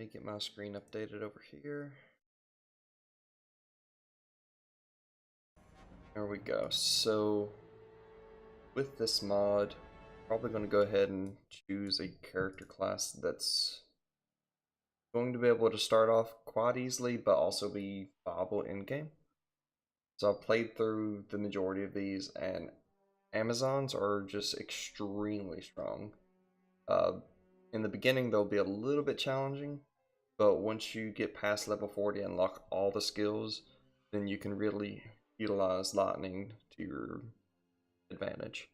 me get my screen updated over here. There we go. So with this mod, probably going to go ahead and choose a character class that's going to be able to start off quite easily, but also be viable in game. So I've played through the majority of these, and Amazons are just extremely strong. In the beginning, they'll be a little bit challenging, but once you get past level 40 and unlock all the skills, then you can really utilize lightning to your advantage.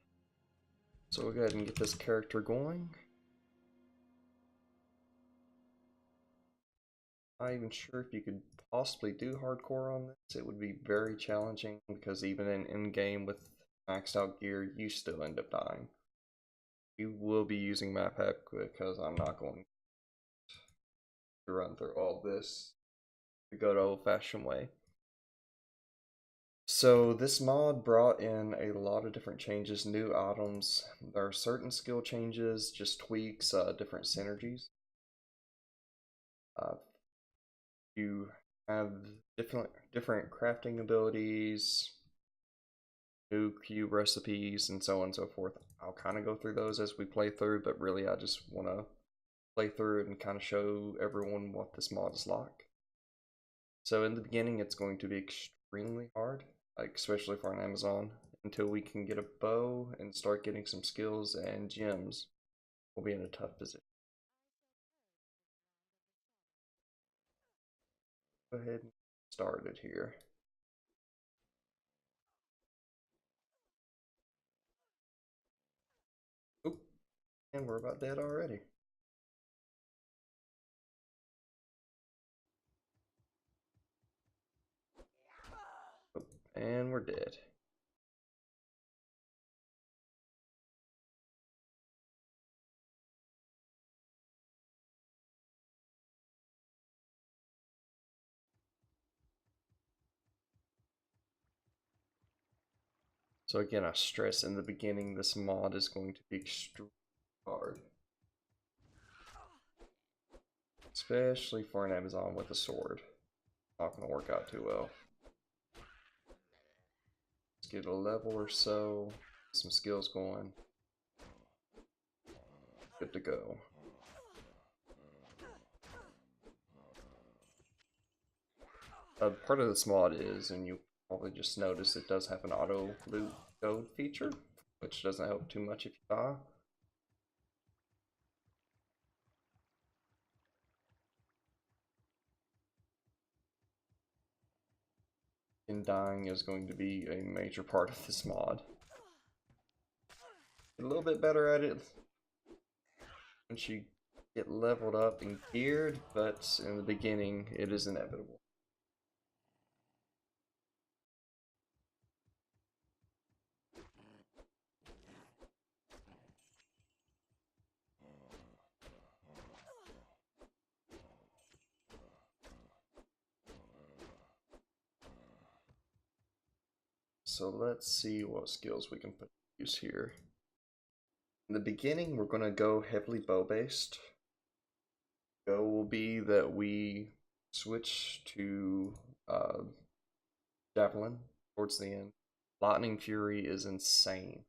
So we'll go ahead and get this character going. Not even sure if you could possibly do hardcore on this. It would be very challenging because even in game with maxed out gear, you still end up dying. You will be using map hack because I'm not going to run through all this the good old fashioned way. So this mod brought in a lot of different changes, new items. There are certain skill changes, just tweaks, different synergies. You have different crafting abilities, new cube recipes, and so on and so forth. I'll kind of go through those as we play through, but really I just want to play through it and kind of show everyone what this mod is like. So in the beginning, it's going to be extremely hard, like especially for an Amazon, until we can get a bow and start getting some skills and gems. We'll be in a tough position. Go ahead and start it here. Oop, and we're about dead already. Oop, and we're dead. So again, I stress in the beginning, this mod is going to be extremely hard. Especially for an Amazon with a sword. Not going to work out too well. Let's get a level or so, some skills going. Good to go. Part of this mod is, and you probably just noticed, it does have an auto loot code feature, which doesn't help too much if you die. And dying is going to be a major part of this mod. Get a little bit better at it once you get leveled up and geared, but in the beginning it is inevitable. So let's see what skills we can put to use here. In the beginning, we're going to go heavily bow-based. Go will be that we switch to Javelin towards the end. Lightning Fury is insane.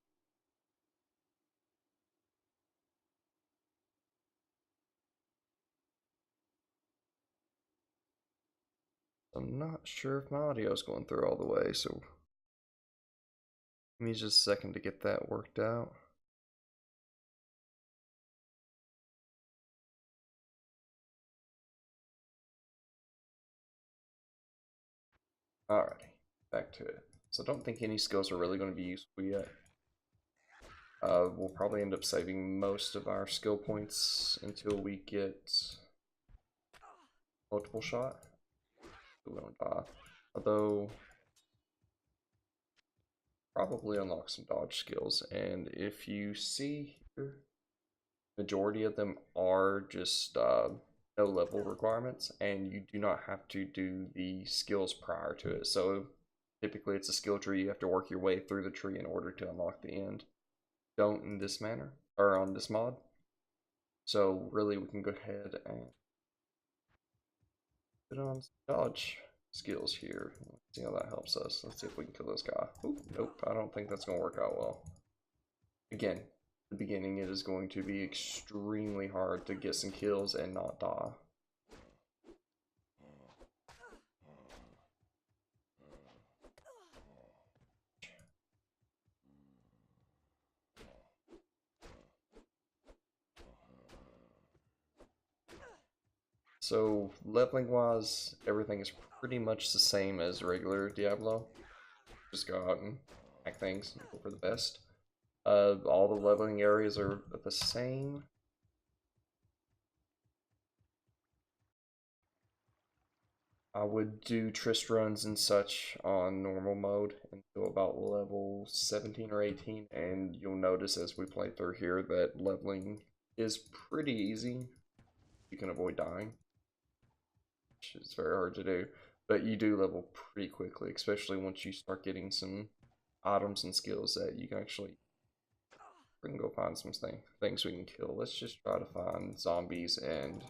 I'm not sure if my audio is going through all the way, so give me just a second to get that worked out. Alrighty, back to it. So I don't think any skills are really going to be useful yet. We'll probably end up saving most of our skill points until we get multiple shot. We don't die. Although, probably unlock some dodge skills. And if you see here, majority of them are just no level requirements, and you do not have to do the skills prior to it. So typically it's a skill tree. You have to work your way through the tree in order to unlock the end. Don't in this manner, or on this mod. So really we can go ahead and Put on some dodge skills here. Let's see how that helps us. Let's see if we can kill this guy. Ooh, nope, I don't think that's going to work out well. Again, the beginning it is going to be extremely hard to get some kills and not die. So leveling wise, everything is pretty much the same as regular Diablo. Just go out and hack things and hope for the best. All the leveling areas are the same. I would do Trist runs and such on normal mode until about level 17 or 18, and you'll notice as we play through here that leveling is pretty easy. You can avoid dying, which is very hard to do, but you do level pretty quickly, especially once you start getting some items and skills that you can actually. We can go find some things we can kill. Let's just try to find zombies and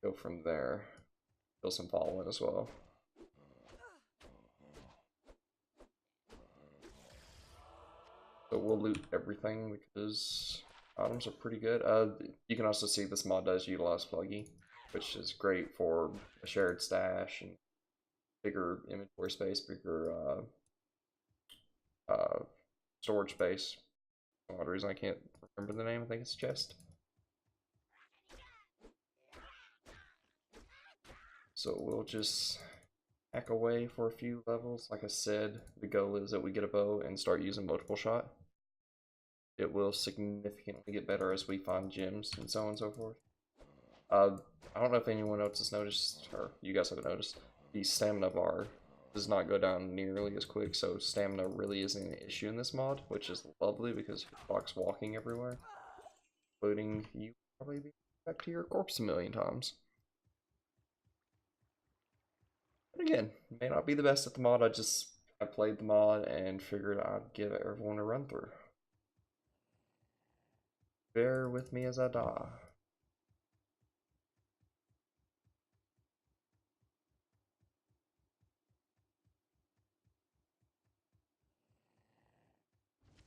go from there. Kill some fallen as well. So we'll loot everything because items are pretty good. You can also see this mod does utilize Pluggy, which is great for a shared stash and bigger inventory space, bigger storage space. For one reason I can't remember the name. I think it's chest. So we'll just hack away for a few levels. Like I said, the goal is that we get a bow and start using multiple shot. It will significantly get better as we find gems and so on and so forth. I don't know if anyone else has noticed, or you guys haven't noticed, the stamina bar does not go down nearly as quick, so stamina really isn't an issue in this mod, which is lovely because Hitbox walking everywhere, including you probably be back to your corpse a million times. But again, may not be the best at the mod, I played the mod and figured I'd give everyone a run through. Bear with me as I die.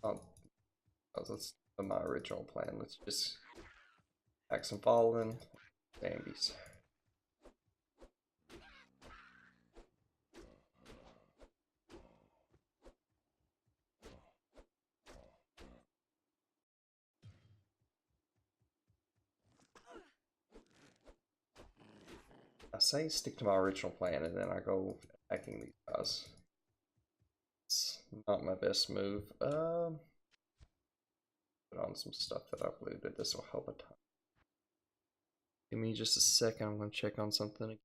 Oh, that's my original plan. Let's just hack some fallen zombies. I say stick to my original plan and then I go attacking these guys. It's not my best move. Put on some stuff that I've looted. This will help a ton. Give me just a second. I'm gonna check on something again.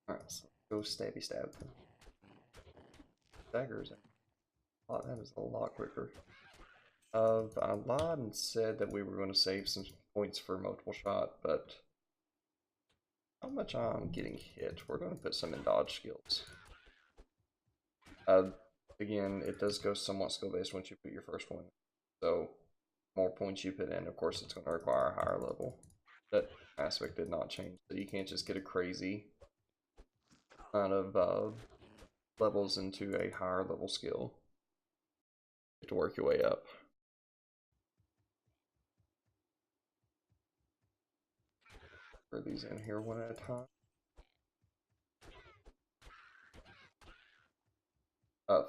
Alright, so go stabby stab. Daggers. Oh, that is a lot quicker. I lied and said that we were going to save some points for multiple shot, but how much I'm getting hit? We're going to put some in dodge skills. Again, it does go somewhat skill based once you put your first one. So, more points you put in, of course, it's going to require a higher level. That aspect did not change, so you can't just get a crazy amount of levels into a higher level skill. You have to work your way up. Throw these in here one at a time.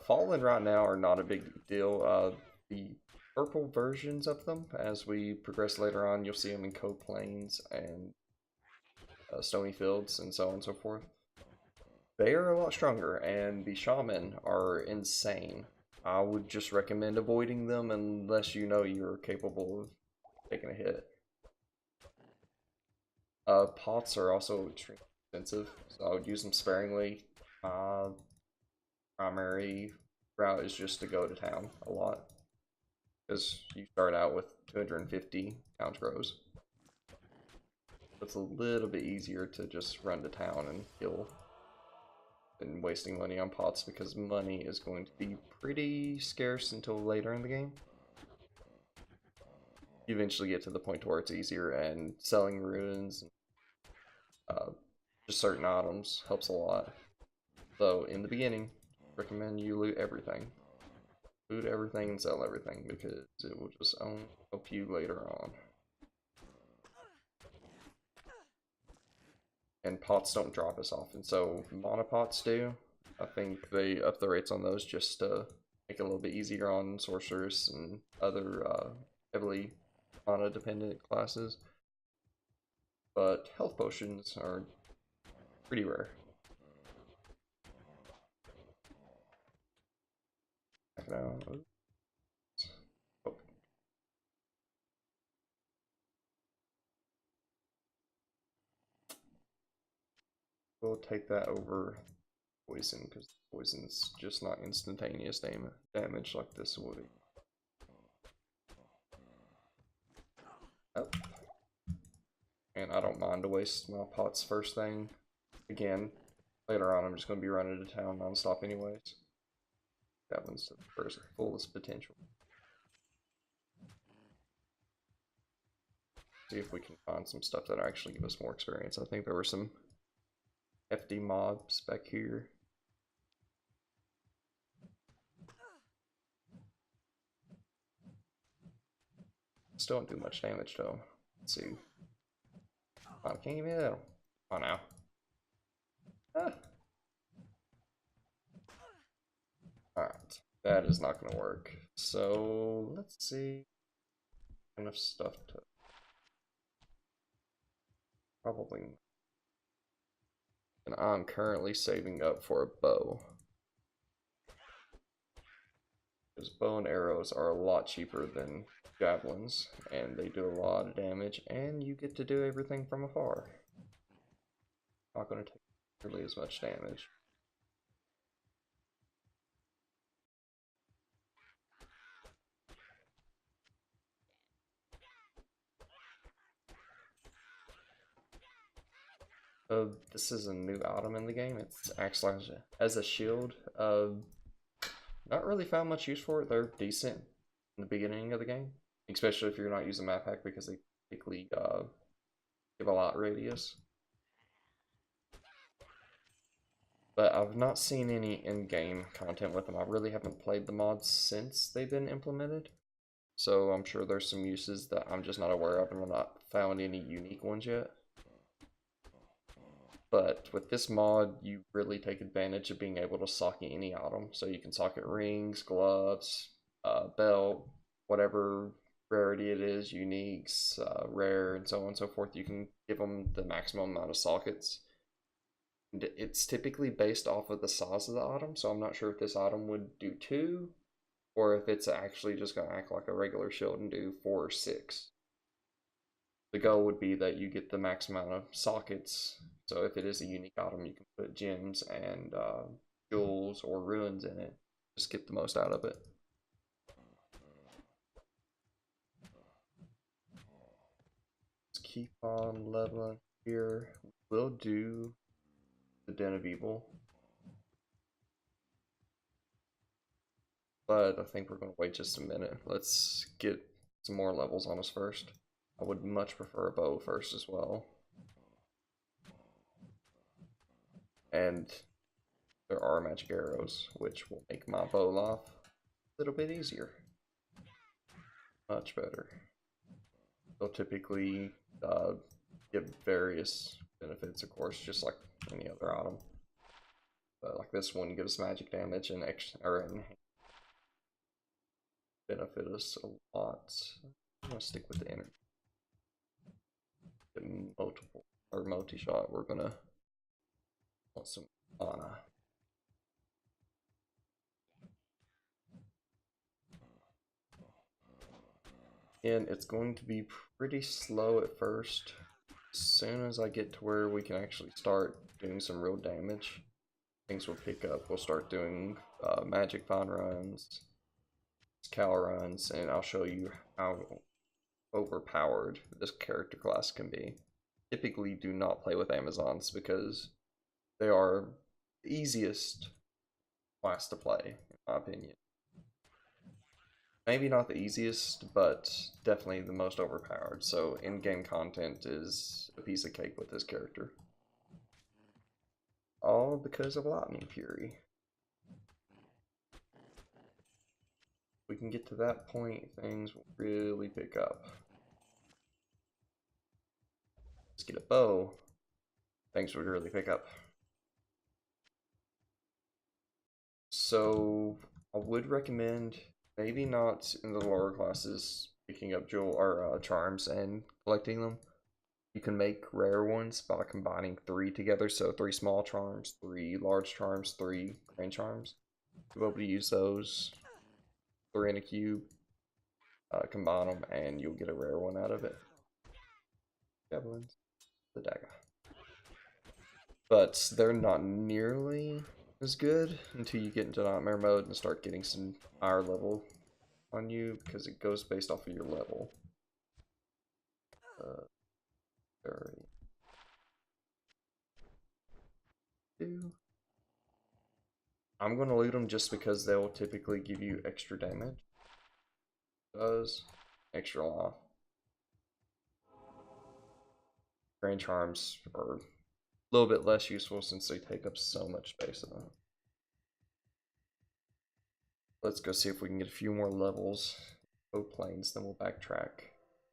Fallen right now are not a big deal. The purple versions of them, as we progress later on, you'll see them in Cold Plains and Stony Fields and so on and so forth. They are a lot stronger, and the Shaman are insane. I would just recommend avoiding them unless you know you're capable of taking a hit. Pots are also extremely expensive, so I would use them sparingly. Primary route is just to go to town a lot, because you start out with 250 town grows. It's a little bit easier to just run to town and kill than wasting money on pots, because money is going to be pretty scarce until later in the game. You eventually get to the point where it's easier, and selling ruins and just certain items helps a lot. So in the beginning, recommend you loot everything. Loot everything and sell everything, because it will just only help you later on. And pots don't drop as often, so monopots do. I think they up the rates on those just to make it a little bit easier on sorcerers and other heavily mana dependent classes. But health potions are pretty rare. Check it out. Oh. We'll take that over poison, because poison's just not instantaneous damage like this would be. Oh. And I don't mind to waste my pots first thing. Again, later on I'm just going to be running to town non-stop anyways. That one's the first fullest potential. See if we can find some stuff that actually give us more experience. I think there were some FD mobs back here. Still don't do much damage though. Let's see. Oh, I can't even hit him. Oh, now. Ah. Alright, that is not going to work. So, let's see. Enough stuff to... Probably. And I'm currently saving up for a bow. Because bow and arrows are a lot cheaper than javelins, and they do a lot of damage, and you get to do everything from afar. Not going to take nearly as much damage. This is a new item in the game. It acts like as a shield. Not really found much use for it. They're decent in the beginning of the game, especially if you're not using map hack, because they typically give a lot radius. But I've not seen any in-game content with them. I really haven't played the mods since they've been implemented. So I'm sure there's some uses that I'm just not aware of, and I've not found any unique ones yet. But with this mod, you really take advantage of being able to socket any item. So you can socket rings, gloves, belt, whatever rarity it is, uniques, rare, and so on and so forth. You can give them the maximum amount of sockets. And it's typically based off of the size of the item, so I'm not sure if this item would do 2, or if it's actually just going to act like a regular shield and do 4 or 6. The goal would be that you get the max amount of sockets. So if it is a unique item, you can put gems and jewels or ruins in it. Just get the most out of it. Let's keep on leveling here. We'll do the Den of Evil. But I think we're going to wait just a minute. Let's get some more levels on us first. I would much prefer a bow first as well. And there are magic arrows, which will make my bow life a little bit easier. Much better. They'll typically give various benefits, of course, just like any other item. But like this one gives magic damage and benefit us a lot. I'm gonna stick with the energy. Get multiple or multi-shot. We're gonna want some mana. And it's going to be pretty slow at first. As soon as I get to where we can actually start doing some real damage, things will pick up. We'll start doing magic fine runs, cal runs, and I'll show you how overpowered this character class can be. Typically do not play with Amazons because they are the easiest class to play, in my opinion. Maybe not the easiest, but definitely the most overpowered. So in-game content is a piece of cake with this character. All because of Lightning Fury. If we can get to that point, things will really pick up. Let's get a bow. Things would really pick up. So I would recommend maybe not in the lower classes picking up jewel or charms and collecting them. You can make rare ones by combining 3 together, so 3 small charms, 3 large charms, 3 grand charms. You'll be able to use those, 3 in a cube, combine them, and you'll get a rare one out of it. Javelins, the dagger. But they're not nearly as good until you get into nightmare mode and start getting some higher level on you, because it goes based off of your level. 32. I'm gonna loot them just because they'll typically give you extra damage. Does extra life. Grand charms are a little bit less useful since they take up so much space in it. Let's go see if we can get a few more levels. Go planes, then we'll backtrack.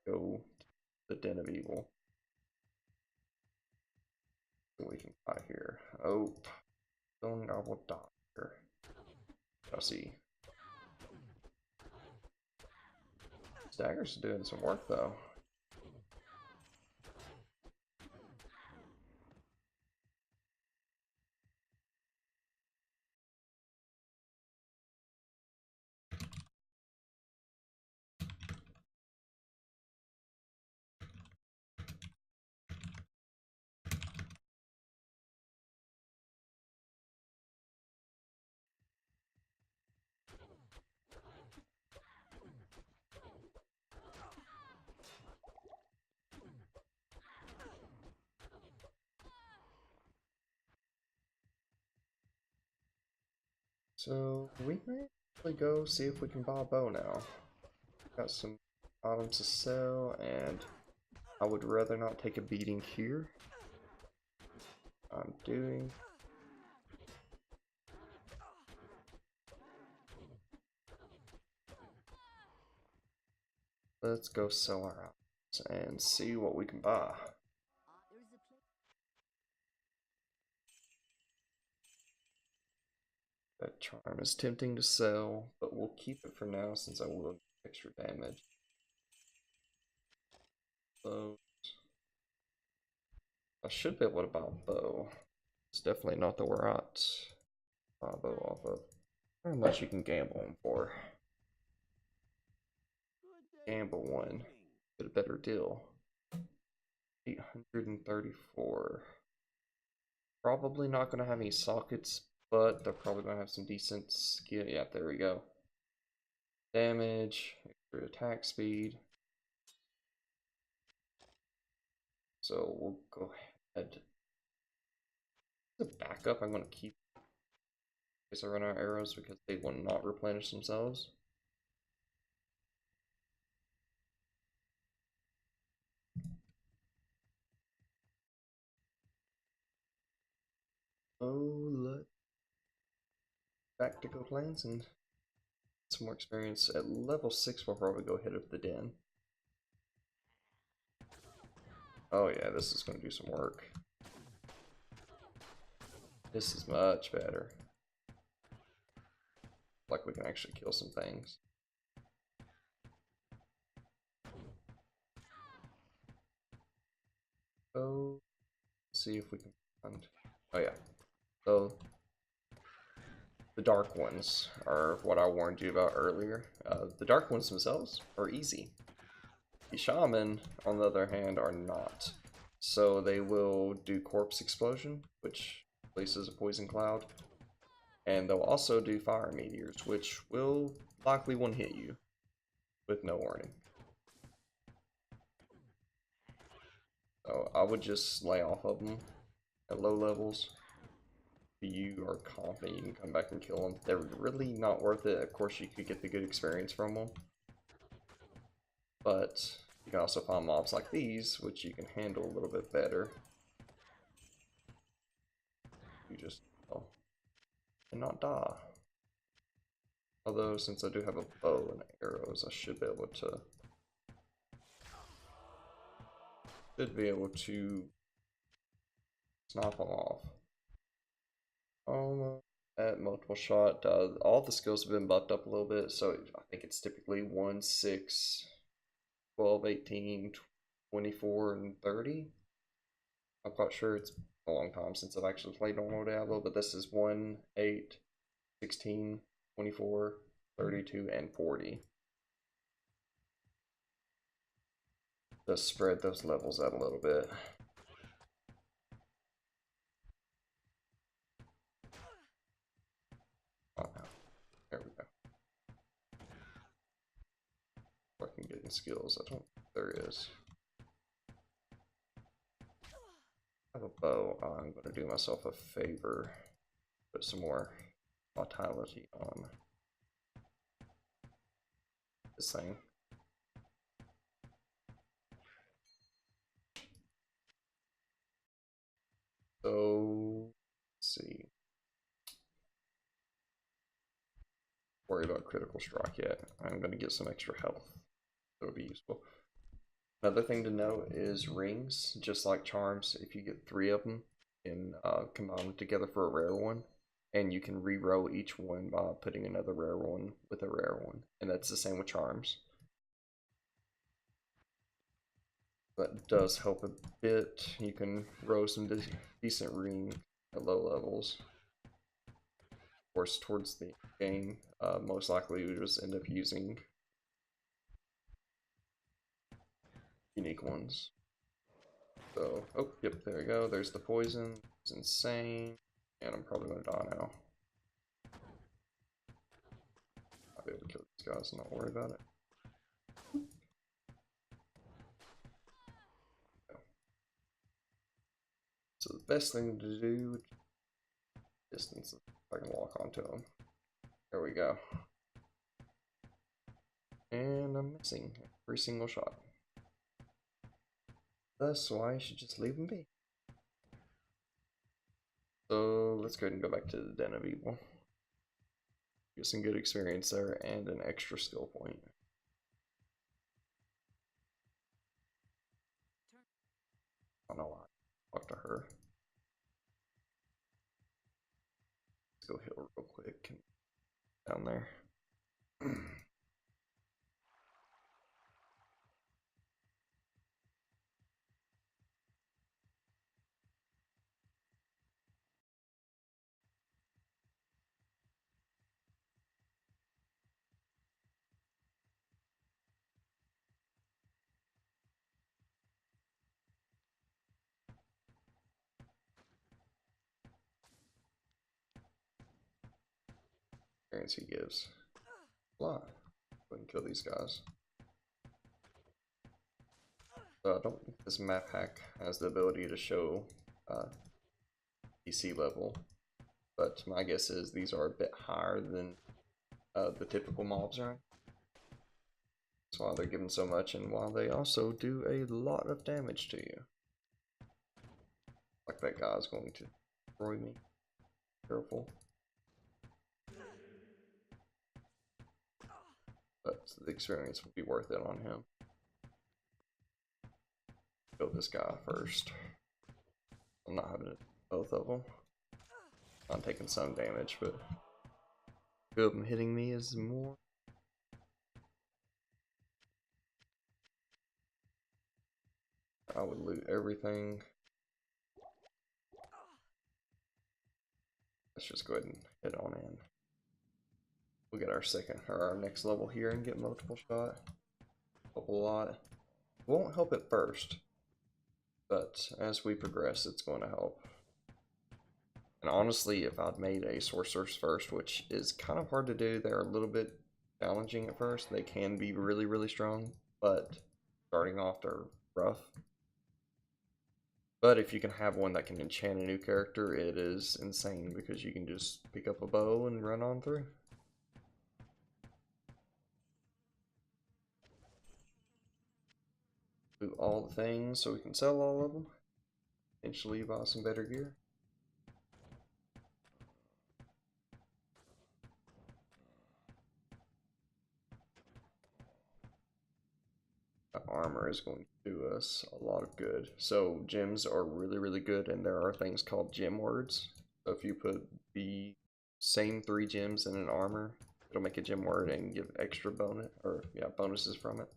Go to the Den of Evil. We can buy here. Oh, Stone Gobble Doctor. I'll see. Stagger's doing some work though. So we may actually go see if we can buy a bow now. Got some items to sell, and I would rather not take a beating here. I'm doing. Let's go sell our items and see what we can buy. That charm is tempting to sell, but we'll keep it for now since I will get extra damage. So I should be able to buy a bow. It's definitely not the where at. Buy a bow off of. How much you can gamble them for? Gamble one. Get a better deal. 834. Probably not going to have any sockets, but they're probably going to have some decent skill. Yeah, there we go. Damage, extra attack speed. So we'll go ahead. The backup I'm going to keep in case I run out of arrows because they will not replenish themselves. Oh, look. Back to go planes and some more experience. At level 6, we'll probably go hit up the den. Oh yeah, this is going to do some work. This is much better. Like we can actually kill some things. So, see if we can find. Oh yeah. So the dark ones are what I warned you about earlier. The dark ones themselves are easy. Shaman, on the other hand, are not. So they will do Corpse Explosion, which places a Poison Cloud. And they'll also do Fire Meteors, which will likely one-hit you with no warning. So I would just lay off of them at low levels. If you are confident you can come back and kill them. They're really not worth it. Of course, you could get the good experience from them. But you can also find mobs like these, which you can handle a little bit better. You just and not die. Although, since I do have a bow and arrows, I should be able to snap them off. At multiple shot, all the skills have been buffed up a little bit, so I think it's typically 1, 6, 12, 18, 24, and 30. I'm quite sure it's a long time since I've actually played normal Diablo, but this is 1, 8, 16, 24, 32, and 40. Just spread those levels out a little bit. Oh, there we go. I can get in skills. I don't think there is. I have a bow. I'm going to do myself a favor. Put some more vitality on this thing. So, let's see. Worry about critical strike yet. I'm going to get some extra health. That'll be useful. Another thing to note is rings, just like charms. If you get 3 of them, you can combine them together for a rare one, and you can re-roll each one by putting another rare one with a rare one, and that's the same with charms. That does help a bit. You can roll some decent ring at low levels. Of course, towards the game, most likely you just end up using unique ones. So, oh, yep, there we go. There's the poison. It's insane. And I'm probably going to die now. I'll be able to kill these guys and not worry about it. So the best thing to do, distance, if I can walk onto them. There we go. And I'm missing every single shot. That's why I should just leave them be. So let's go ahead and go back to the Den of Evil. Get some good experience there and an extra skill point. I don't know why. Talk to her. Let's go heal real quick. Down there. Experience he gives. A lot. Go ahead and kill these guys. So I don't think this map hack has the ability to show PC level, but my guess is these are a bit higher than the typical mobs are. That's why they're given so much, and why they also do a lot of damage to you. Like that guy's going to destroy me. Careful. But the experience will be worth it on him. Kill this guy first. I'm not having both of them. I'm taking some damage, but two of them hitting me is more. I would loot everything. Let's just go ahead and head on in. We'll get our second or our next level here and get multiple shot. Help a lot. Won't help at first, but as we progress, it's going to help. And honestly, if I'd made a sorceress first, which is kind of hard to do, they're a little bit challenging at first. They can be really, really strong, but starting off, they're rough. But if you can have one that can enchant a new character, it is insane because you can just pick up a bow and run on through. Do all the things so we can sell all of them. Eventually buy some better gear. The armor is going to do us a lot of good. So gems are really, really good, and there are things called gem words. So if you put the same 3 gems in an armor, it'll make a gem word and give extra bonus, or yeah, bonuses from it.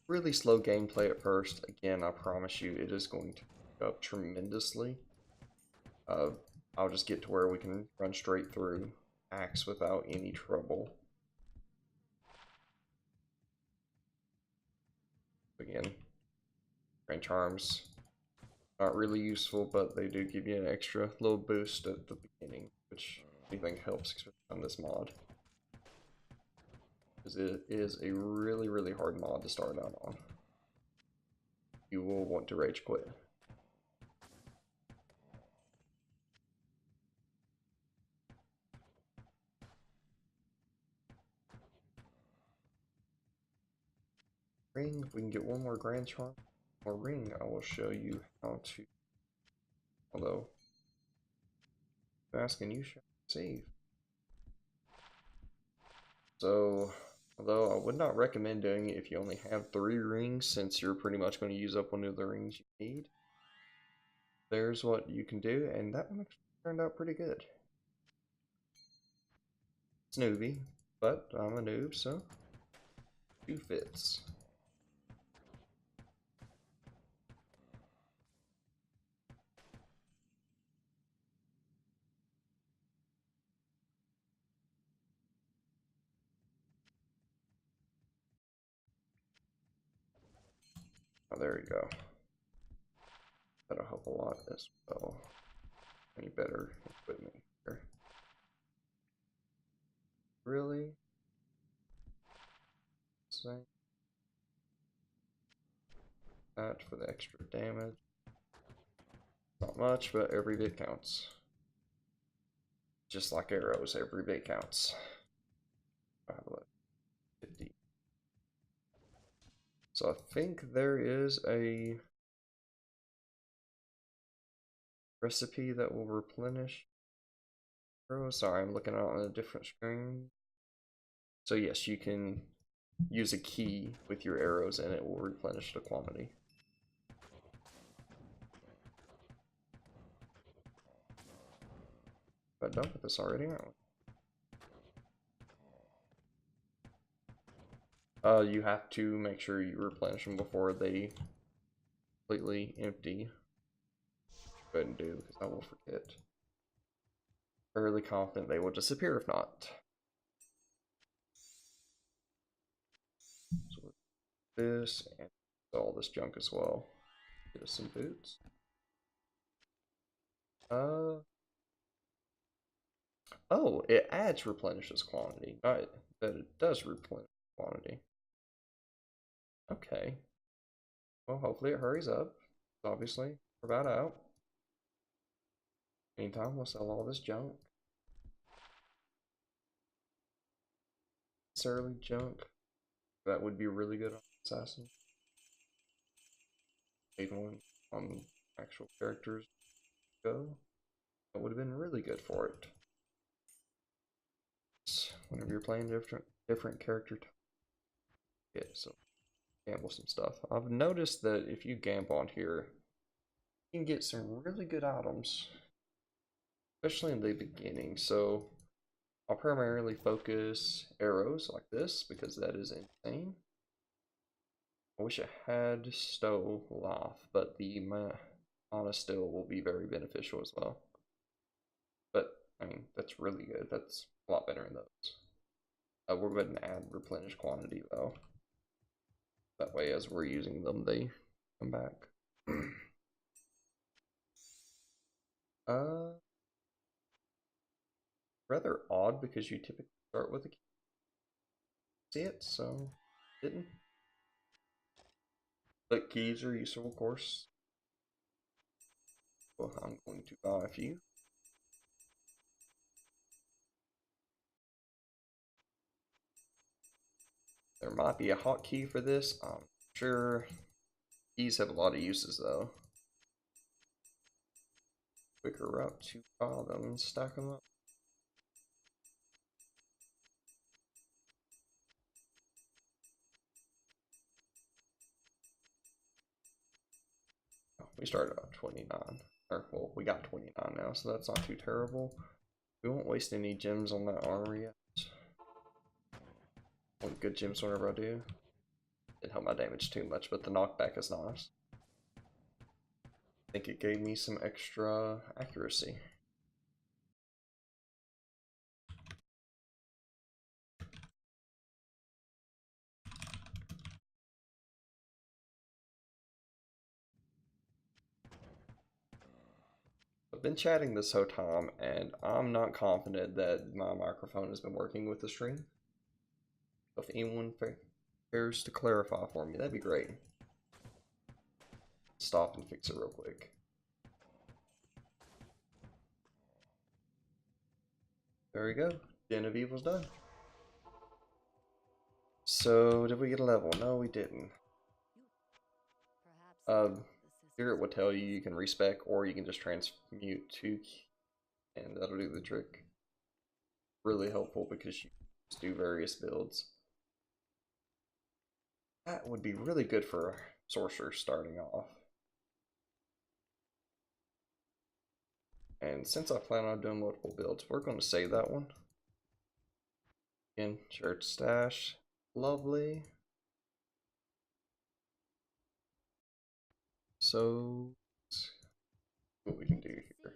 Really slow gameplay at first. Again, I promise you it is going to pick up tremendously. I'll just get to where we can run straight through Axe without any trouble. Again, Grand Charms, not really useful, but they do give you an extra little boost at the beginning, which I think helps, especially on this mod. Because it is a really, really hard mod to start out on. You will want to rage quit. Ring, if we can get one more Grand Charm or ring, I will show you how to. Although, asking you shall save. So, although I would not recommend doing it if you only have 3 rings, since you're pretty much going to use up one of the rings you need. There's what you can do, and that one actually turned out pretty good. It's newbie, but I'm a noob, so 2 fits. Oh, there you go. That'll help a lot as well. Any better equipment here? Really? Same. That for the extra damage. Not much, but every bit counts. Just like arrows, every bit counts. 50. So I think there is a recipe that will replenish arrows. Sorry, I'm looking at it on a different screen. So yes, you can use a key with your arrows and it will replenish the quantity. But done with this already, aren't we? You have to make sure you replenish them before they completely empty. Go ahead and do, because I will forget. Fairly confident they will disappear if not. So this and all this junk as well. Get us some boots. Oh, it adds replenishes quantity. Not that it does replenish quantity. Okay. Well, hopefully it hurries up. Obviously, we're about out. Meantime, we'll sell all this junk. Necessarily junk. That would be really good on Assassin. Even on actual characters go. That would have been really good for it. Whenever you're playing different character types. Yeah, so gamble some stuff. I've noticed that if you gamble on here, you can get some really good items. especially in the beginning. So I'll primarily focus arrows like this because that is insane. I wish I had Stow Loth, but the Mana Still will be very beneficial as well. But, I mean, that's really good. That's a lot better in those. We're going to add replenish quantity though. That way, as we're using them, they come back. Rather odd because you typically start with a key. See it, so didn't. But keys are useful, of course. Well, I'm going to buy a few. There might be a hotkey for this. I'm sure. Keys have a lot of uses though. Quicker route to buy them and stack them up. Oh, we started at 29. Or, well, we got 29 now, so that's not too terrible. We won't waste any gems on that armor yet. I want good gems whenever I do. Didn't help my damage too much, but the knockback is nice. I think it gave me some extra accuracy. I've been chatting this whole time, and I'm not confident that my microphone has been working with the stream. If anyone cares to clarify for me, that'd be great. Stop and fix it real quick. There we go. Den of Evil's done. So, did we get a level? No, we didn't. Spirit will tell you you can respec or you can just transmute to, and that'll do the trick. Really helpful because you just do various builds. That would be really good for sorcerers starting off. And since I plan on doing multiple builds, we're going to save that one. Again, church stash. Lovely. So, what we can do here.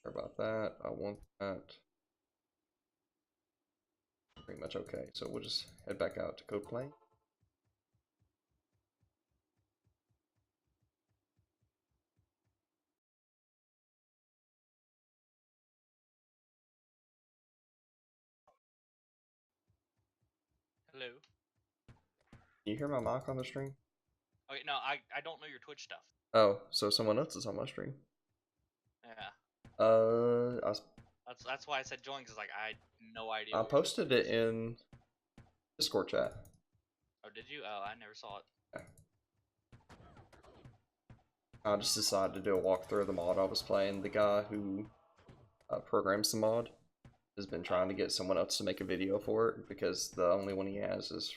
Sorry about that. I want that. Pretty much okay. So we'll just head back out to Code Plane. Hello. Can you hear my mic on the stream? Okay, no, I don't know your Twitch stuff. Oh, so someone else is on my stream. Yeah. That's why I said join, because like I had no idea. I posted it in Discord chat. Oh, did you? Oh, I never saw it. Yeah. I just decided to do a walkthrough of the mod I was playing. The guy who programs the mod has been trying to get someone else to make a video for it because the only one he has is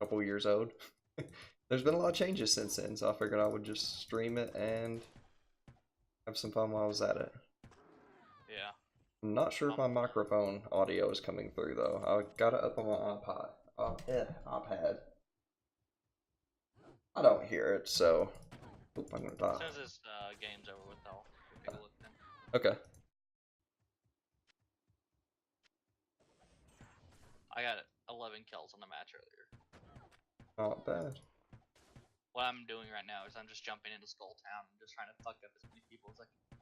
a couple years old. There's been a lot of changes since then, so I figured I would just stream it and have some fun while I was at it. Yeah. I'm not sure if my microphone audio is coming through though. I got it up on my iPod. iPad. I don't hear it, so oop, I'm gonna die. As soon as this game's over with, I'll take a look then. Okay. I got 11 kills on the match earlier. Not bad. What I'm doing right now is I'm just jumping into Skull Town and just trying to fuck up as many people as I can.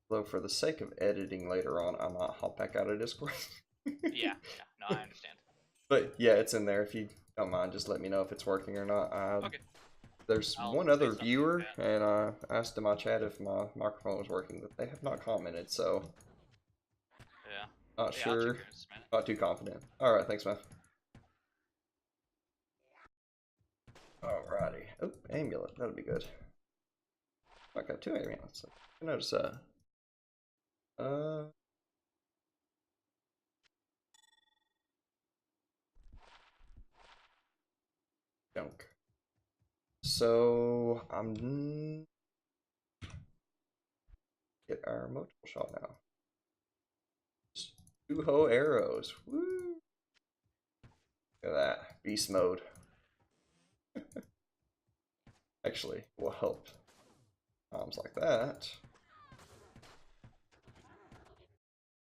Though for the sake of editing later on, I might hop back out of Discord. Yeah, no, I understand. But yeah, it's in there. If you don't mind, just let me know if it's working or not. Okay. There's one other viewer, and I asked in my chat if my microphone was working, but they have not commented, so yeah. Not sure. Not too confident. Alright, thanks, man. Alrighty. Oh, amulet. That'll be good. I got 2 amulets. I noticed that. junk. So I'm get our multiple shot now. Just 2 arrows. Woo! Look at that. Beast mode. Actually, will help times like that.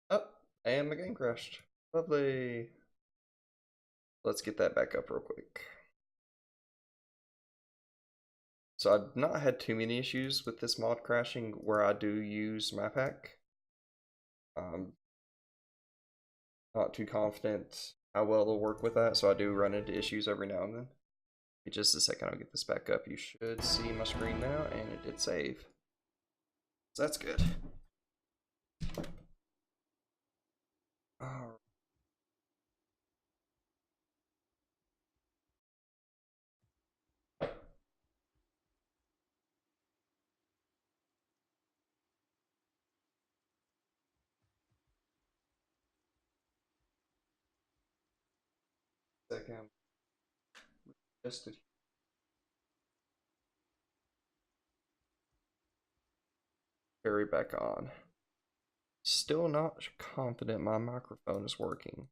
Oh, and my game crashed. Lovely. Let's get that back up real quick. So I've not had too many issues with this mod crashing where I do use map hack. Not too confident how well it'll work with that, so I do run into issues every now and then. In just a second, I'll get this back up. You should see my screen now, and it did save. So that's good. Alright. Second, just to carry back on. Still not confident my microphone is working.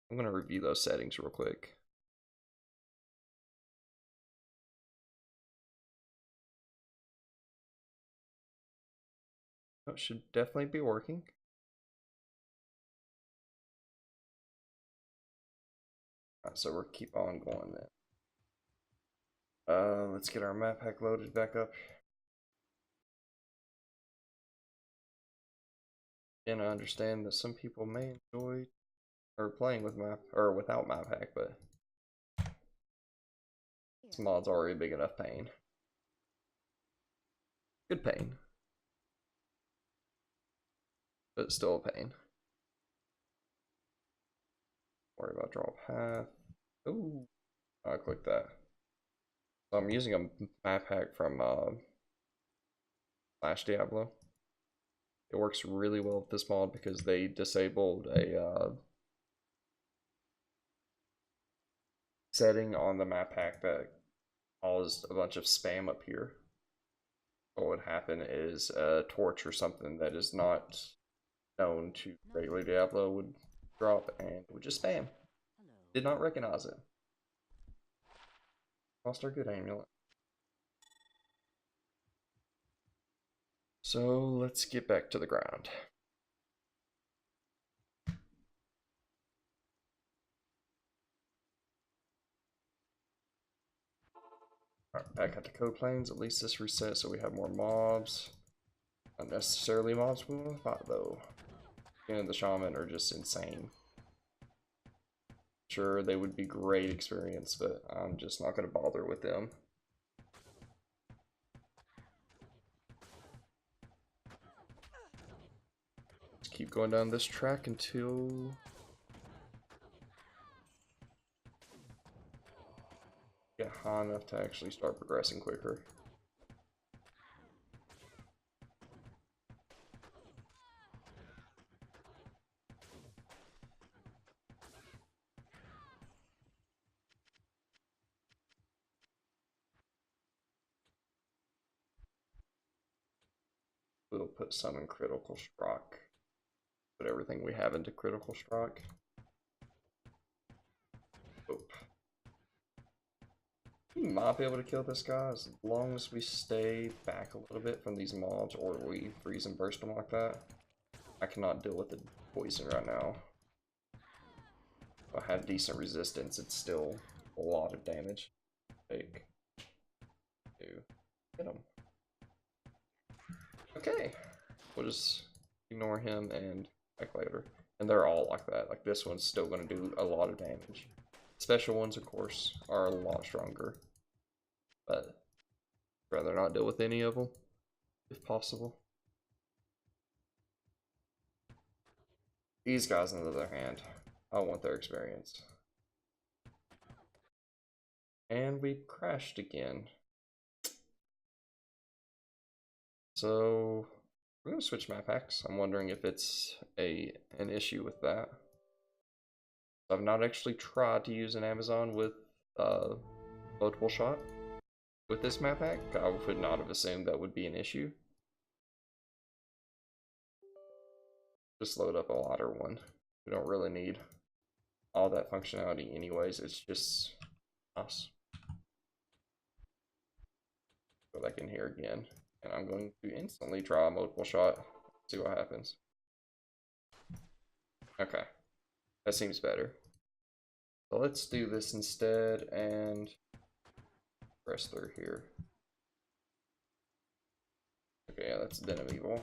I'm going to review those settings real quick. It should definitely be working. Alright, so we'll keep on going then. Let's get our map pack loaded back up. And I understand that some people may enjoy or playing with map or without map hack, but this mod's already a big enough pain. Good pain, but still a pain. Worry about draw path. Ooh, I clicked that. So I'm using a map hack from Diablo. It works really well with this mod because they disabled a setting on the map hack that caused a bunch of spam up here. What would happen is a torch or something that is not known to regular Diablo would drop and would just spam. Did not recognize it. Lost our good amulet. So let's get back to the ground. Alright, back at the code planes. At least this resets so we have more mobs. Not necessarily mobs we want to fight though. And the shaman are just insane. Sure, they would be great experience, but I'm just not going to bother with them. Just keep going down this track until get high enough to actually start progressing quicker. We'll put some in critical strike. Put everything we have into critical strike. Oop. We might be able to kill this guy as long as we stay back a little bit from these mobs or we freeze and burst them like that. I cannot deal with the poison right now. If I have decent resistance, it's still a lot of damage. Take 2. Hit him. Okay. We'll just ignore him and back later. And they're all like that. Like this one's still going to do a lot of damage. Special ones, of course, are a lot stronger. But I'd rather not deal with any of them, if possible. These guys, on the other hand, I want their experience. And we crashed again. So we're gonna switch map hacks. I'm wondering if it's an issue with that. I've not actually tried to use an Amazon with multiple shot with this map pack. I would not have assumed that would be an issue. Just load up a ladder one. We don't really need all that functionality anyways, it's just us. Go back in here again, and I'm going to instantly try a multiple shot, see what happens. Okay, that seems better. So let's do this instead and press through here. Okay, yeah, that's Den of Evil.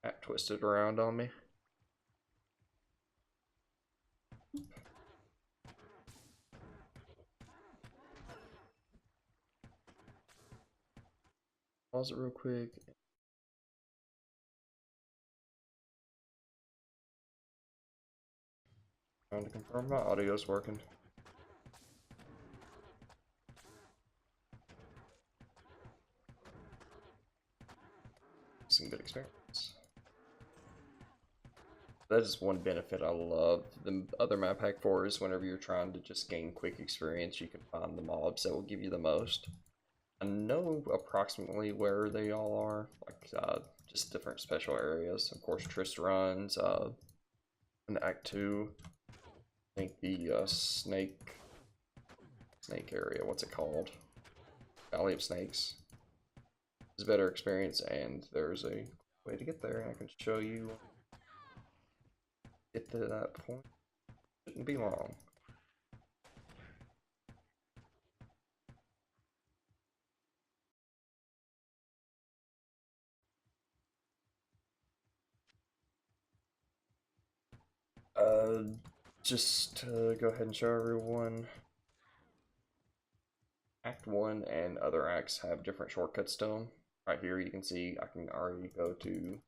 That twisted around on me. Pause it real quick. Trying to confirm my audio's working. Some good experience. That is one benefit I love the other map pack for, is whenever you're trying to just gain quick experience, you can find the mobs that will give you the most. I know approximately where they all are, like just different special areas. Of course, Trist runs in Act 2. I think the snake area, what's it called? Valley of Snakes is a better experience, and there's a way to get there, and I can show you. Get to that point. Shouldn't be long. Just to go ahead and show everyone, Act 1 and other acts have different shortcuts still. Right here you can see I can already go to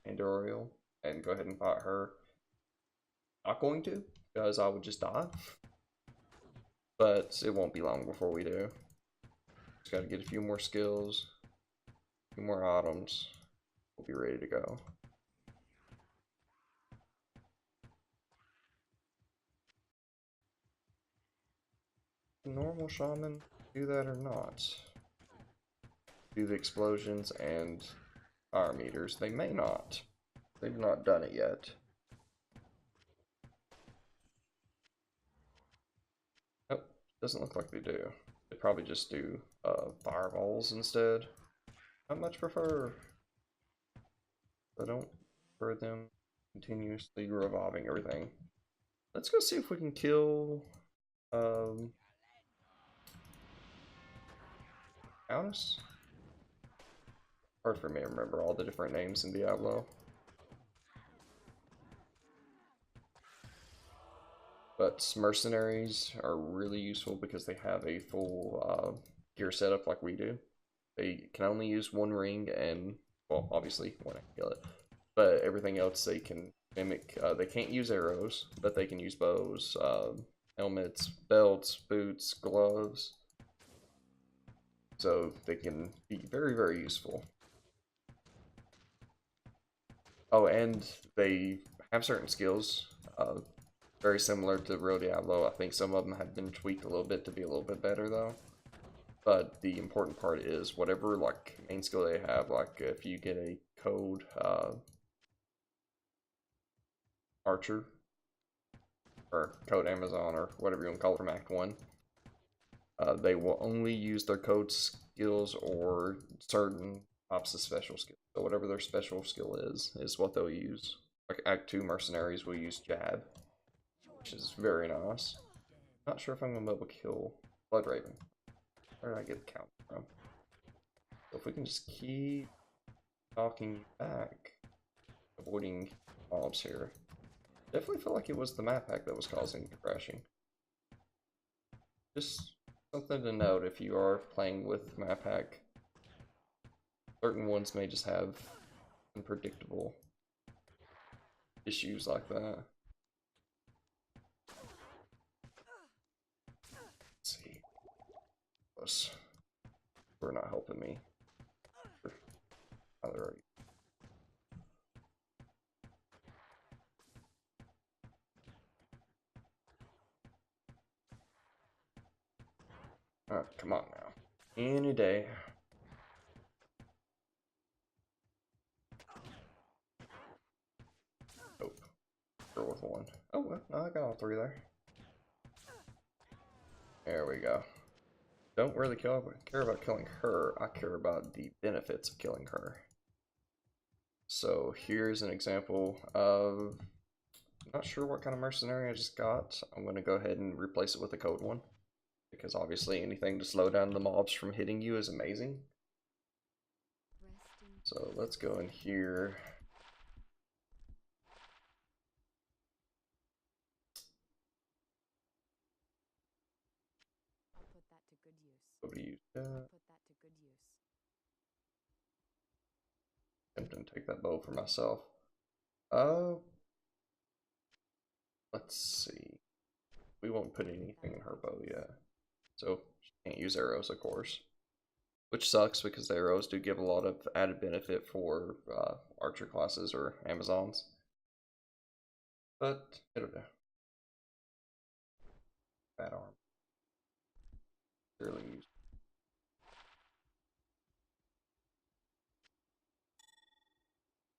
Andoriel and go ahead and fight her. Not going to, because I would just die. But it won't be long before we do. Just gotta get a few more skills, a few more items. We'll be ready to go. Normal shaman do that or not? Do the explosions and fire meters? They may not. They've not done it yet. Nope, doesn't look like they do. They probably just do fireballs instead. I much prefer. I don't prefer them continuously reviving everything. Let's go see if we can kill Countess? Hard for me to remember all the different names in Diablo. But mercenaries are really useful because they have a full gear setup like we do. They can only use one ring and, well, obviously when I kill it. But everything else they can mimic. They can't use arrows, but they can use bows, helmets, belts, boots, gloves. So they can be very, very useful. Oh, and they have certain skills, very similar to real Diablo. I think some of them have been tweaked a little bit to be a little bit better, though. But the important part is whatever like main skill they have, like if you get a code Archer or code Amazon or whatever you want to call it from Act 1, they will only use their code skills or certain types of special skills. So whatever their special skill is what they'll use. Like Act 2 mercenaries will use Jab, which is very nice. Not sure if I'm gonna be able to kill Blood Raven. Where did I get the count from? So if we can just keep talking back, avoiding mobs here. Definitely feel like it was the map hack that was causing the crashing. Just something to note if you are playing with map hack. Certain ones may just have unpredictable issues like that. Let's see. Plus, we're not helping me. Oh, they're already. Alright, come on now. Any day. Nope. Go with one. Oh, well, no, I got all three there. There we go. Don't really care about killing her. I care about the benefits of killing her. So here's an example of... I'm not sure what kind of mercenary I just got. I'm going to go ahead and replace it with a code one. Because obviously anything to slow down the mobs from hitting you is amazing. So let's go in here. I'll put that to good use. What do you use that? Put that to good use. I'm going to take that bow for myself. Let's see. We won't put anything in her bow yet. So she can't use arrows, of course. Which sucks because the arrows do give a lot of added benefit for archer classes or Amazons. But it'll do. Bad arm. Really use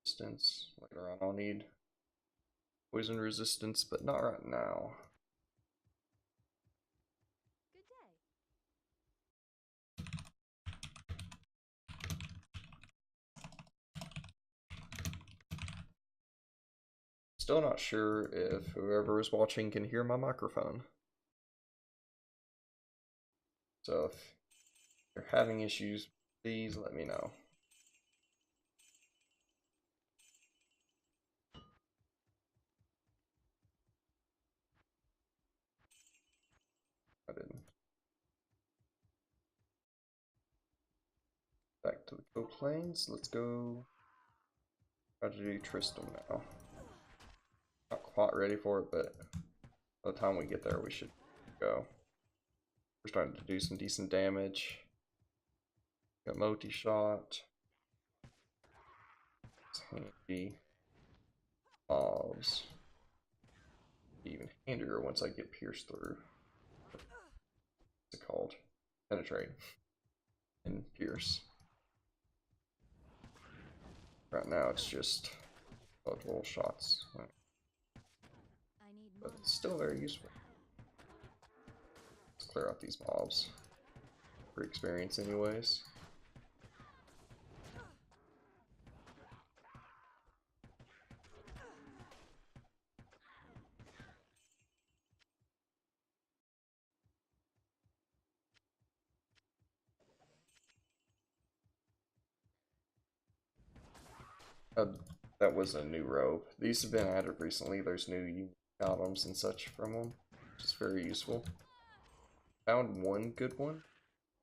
resistance. Later on I'll need poison resistance, but not right now. Good day. Still not sure if whoever is watching can hear my microphone. So if you're having issues, please let me know. I didn't. Back to the coplains. Let's go try to do Tristram now. Not quite ready for it, but by the time we get there, we should go. We're starting to do some decent damage. Got multi-shot. It's handy. Mobs. Even handier once I get pierced through. What's it called? Penetrate. And pierce. Right now it's just multiple shots. But it's still very useful. Let's clear out these mobs. For experience anyways. That was a new robe. These have been added recently. There's new items and such from them, which is very useful. Found one good one.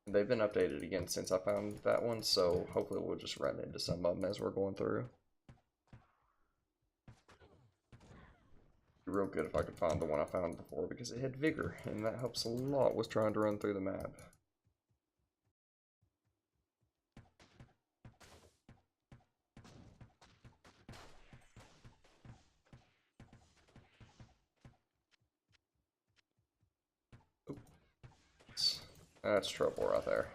They've been updated again since I found that one, so hopefully we'll just run into some of them as we're going through. It'd be real good if I could find the one I found before because it had vigor, and that helps a lot with trying to run through the map. That's trouble right there.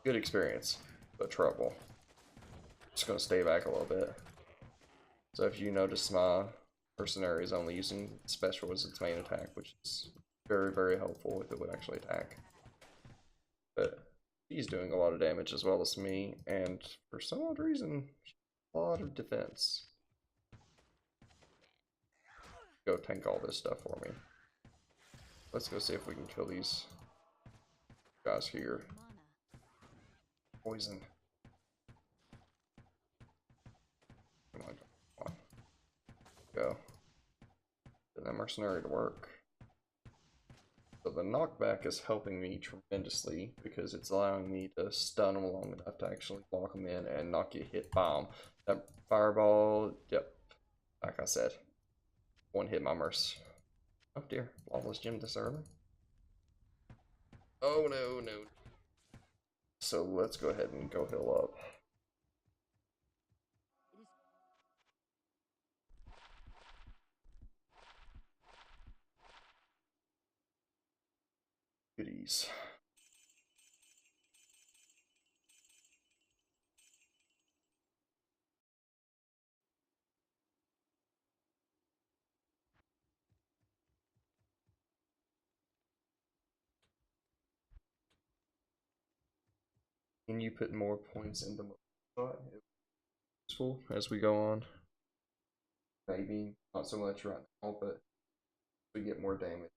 Good experience, but trouble. Just gonna stay back a little bit. So if you notice, my mercenary is only using special as its main attack, which is very, very helpful if it would actually attack. But she's doing a lot of damage as well as me, and for some odd reason, a lot of defense. Go tank all this stuff for me. Let's go see if we can kill these guys here. Poison. Come on, come on. Go. Get that mercenary to work. So the knockback is helping me tremendously because it's allowing me to stun them long enough to actually lock them in and not get hit bomb. That fireball, yep, like I said, one hit my merc. Oh dear, lawless gem this early. Oh no, no. So let's go ahead and go heal up. Goodies. Can you put more points in the shot? Useful as we go on. Maybe not so much right now, but we get more damage.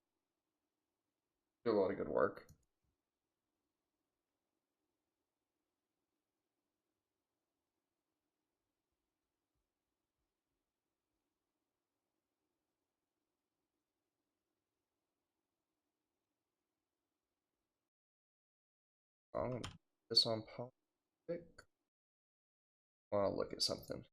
Do a lot of good work. I'm gonna put this on pause. While I look at something.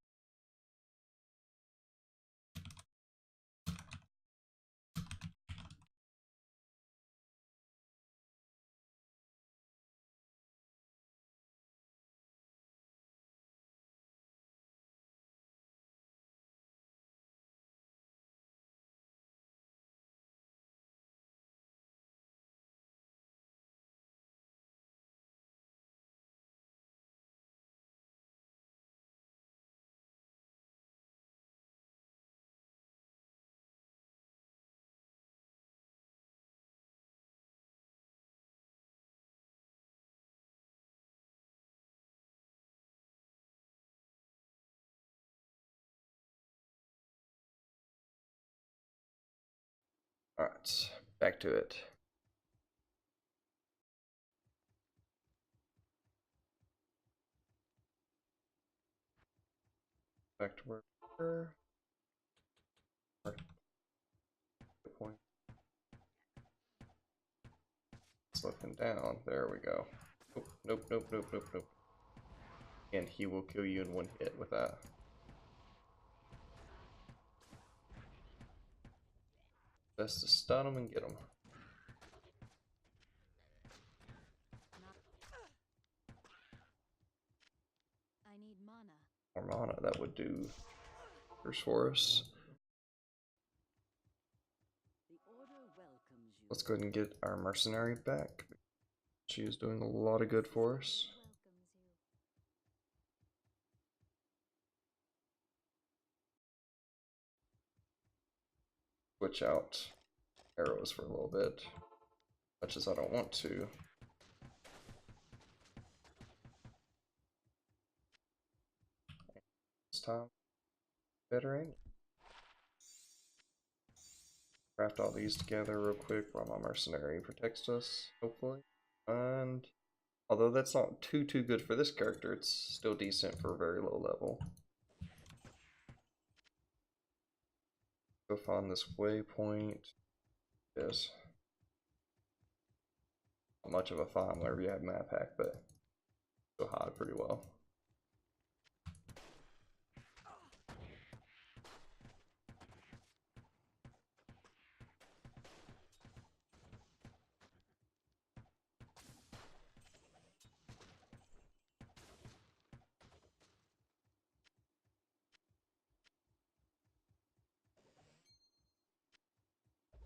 Alright, back to it. Back to where we were. Good point. Looking down. There we go. Nope, nope, nope, nope, nope. And he will kill you in one hit with that. Best to stun him and get him. I need mana. More mana, that would do wonders for us. The order welcomes you. Let's go ahead and get our mercenary back. She is doing a lot of good for us. Welcomes you. Switch out arrows for a little bit, much as I don't want to. This time, better aim. Craft all these together real quick while my mercenary protects us, hopefully. And although that's not too good for this character, it's still decent for a very low level. Go find this waypoint. Yes. Not much of a find whenever you have map hack, but still hide pretty well.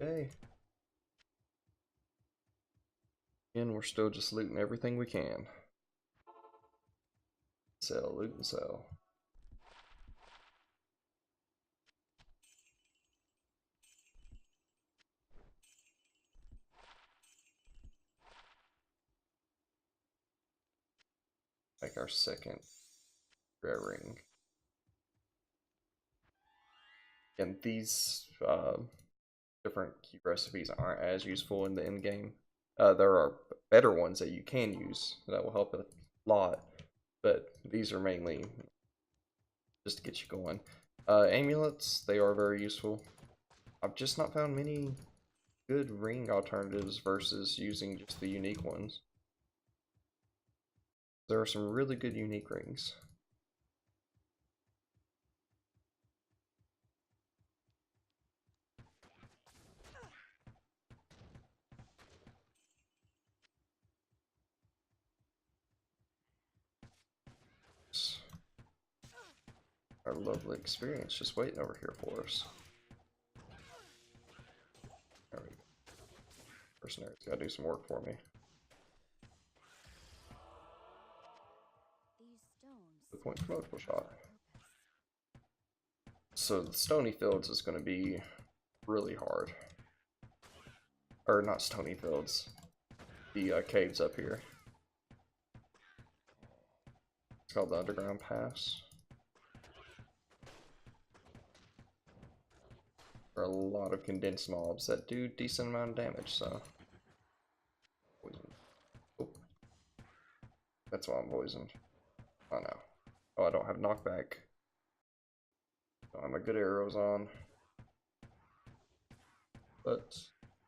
Okay. Again, we're still just looting everything we can. Sell, loot, and sell. Like our second rare ring. And these different key recipes aren't as useful in the end game. There are better ones that you can use that will help a lot, but these are mainly just to get you going. Amulets, they are very useful. I've just not found many good ring alternatives versus using just the unique ones. There are some really good unique rings. Our lovely experience just waiting over here for us. There we go. Mercenary's gotta do some work for me. These stones. The point for multiple shot. So the Stony Fields is gonna be really hard. Or not Stony Fields. The caves up here. It's called the Underground Pass. There are a lot of condensed mobs that do decent amount of damage, so. Poison. Oh. That's why I'm poisoned. Oh no. Oh, I don't have knockback. Don't have my good arrows on. But,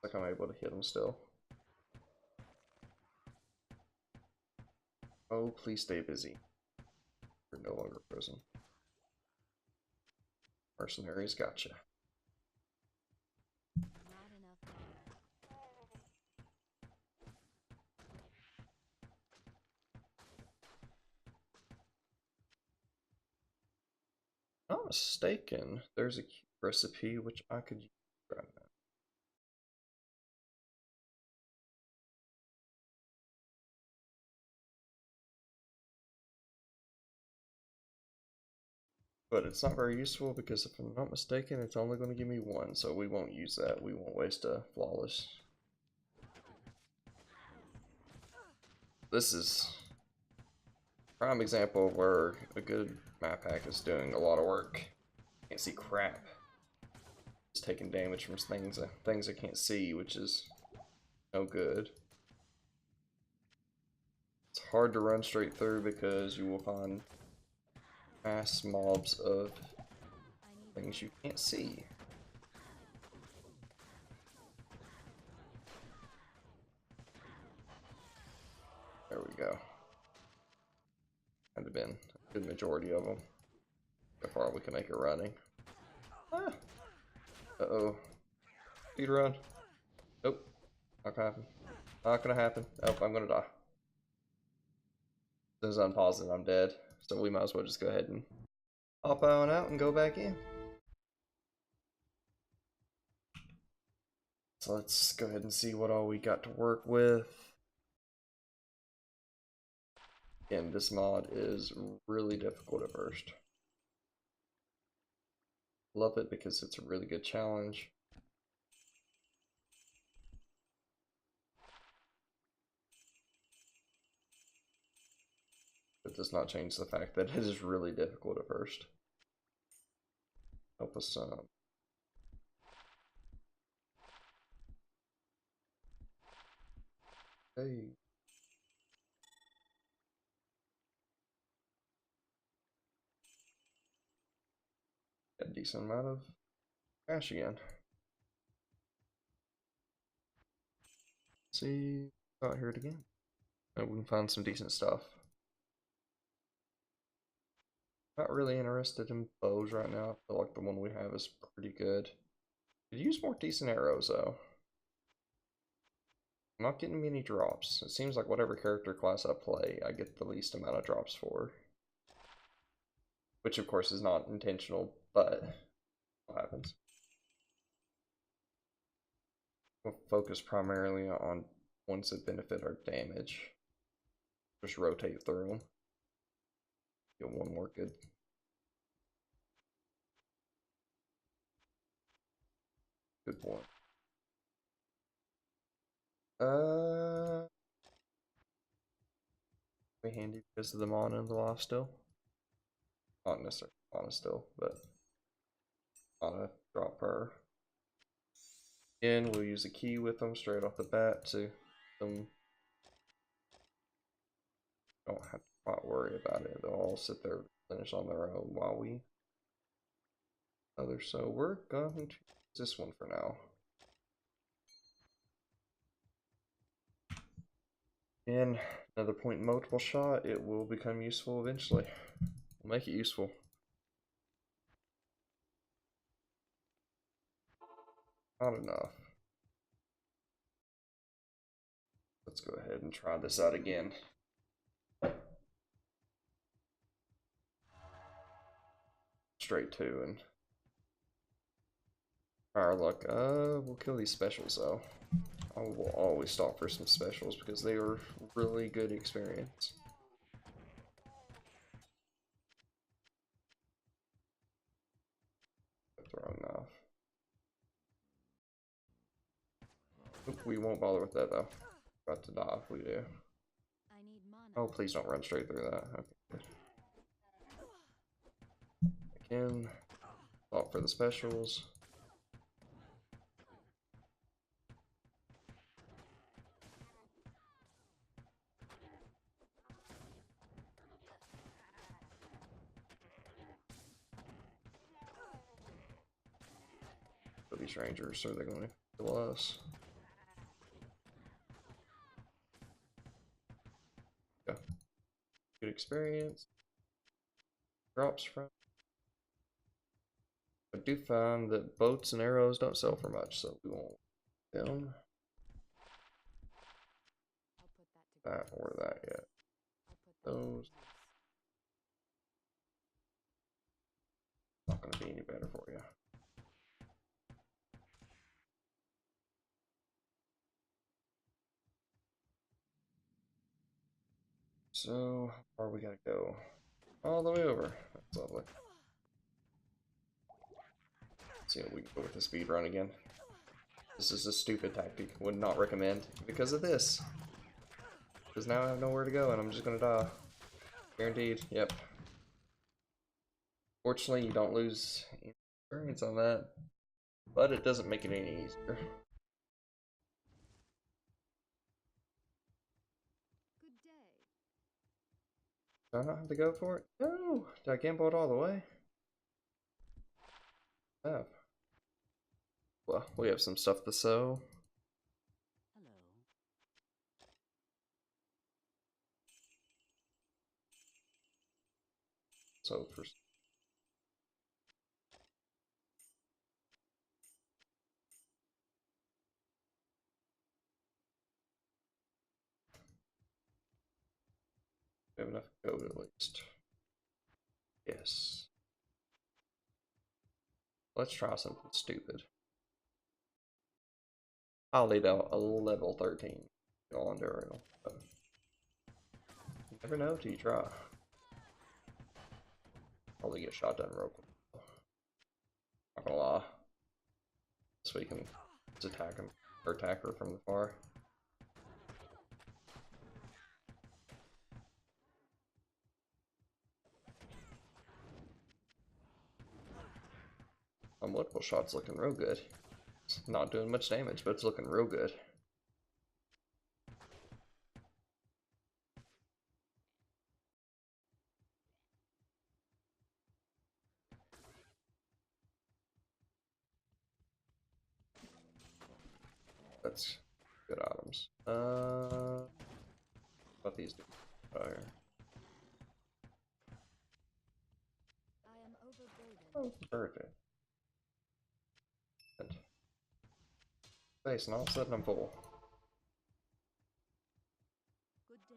like I'm able to hit him still. Oh, please stay busy. You're no longer frozen. Mercenaries, gotcha. Not enough mana. Not mistaken, there's a recipe which I could use right now. But it's not very useful because if I'm not mistaken, it's only going to give me one, so we won't use that. We won't waste a flawless. This is a prime example of where a good map hack is doing a lot of work. Can't see crap. Just taking damage from things I can't see, which is no good. It's hard to run straight through because you will find mass mobs of things you can't see. There we go. Had to been a good majority of them. So far we can make it running. Ah. Uh-oh. Speed run. Nope. Not gonna happen. Not gonna happen. Oh, I'm gonna die. As soon as I unpause it, I'm dead. So we might as well just go ahead and hop on out and go back in. So let's go ahead and see what all we got to work with. Again, this mod is really difficult at first. Love it because it's a really good challenge. It does not change the fact that it is really difficult at first. Help us hey. A decent amount of cash again. Let's see out here again. Oh, we can find some decent stuff. Not really interested in bows right now. I feel like the one we have is pretty good. Could use more decent arrows though. I'm not getting many drops. It seems like whatever character class I play, I get the least amount of drops for. Which of course is not intentional, but what happens? We'll focus primarily on ones that benefit our damage. Just rotate through them. Get one more good. Good one. Be handy because of the mana and the life still. Not necessarily mana still, but mana drop per. Again, we'll use a key with them straight off the bat to them. Don't have to quite worry about it. They'll all sit there and finish on their own while we other. So we're going to use this one for now. And another point and multiple shot, it will become useful eventually. We'll make it useful. Not enough. Let's go ahead and try this out again. Straight to and try our luck. We'll kill these specials though. I will always stop for some specials because they are really good experience. Throw enough. Oop, we won't bother with that though. About to die if we do. I need mana. Oh, please don't run straight through that. Okay. in. Opt for the specials. For these rangers, are they going to kill us? Yeah. Good experience. Drops from. I do find that boats and arrows don't sell for much, so we won't them. That or that yet. Those. Not going to be any better for you. So, how far we gotta go? All the way over. That's lovely. Let's see if we can go with the speed run again. This is a stupid tactic. Would not recommend because of this. Because now I have nowhere to go and I'm just gonna die. Guaranteed. Yep. Fortunately, you don't lose any experience on that, but it doesn't make it any easier. Good day. Do I not have to go for it? No! Did I gamble it all the way? I have. Well, we have some stuff to sew. Hello. So for we have enough code at least. Yes. Let's try something stupid. I'll lead out a level 13 on Duriel. You never know till you try. Probably get shot down real quick. Not gonna lie. So we can just attack him or attack her from the far. Multiple shots looking real good. It's not doing much damage, but it's looking real good. That's good items. What these do? Fire. I am overburdened. Oh, perfect. Space, and all of a sudden I'm full. Good day.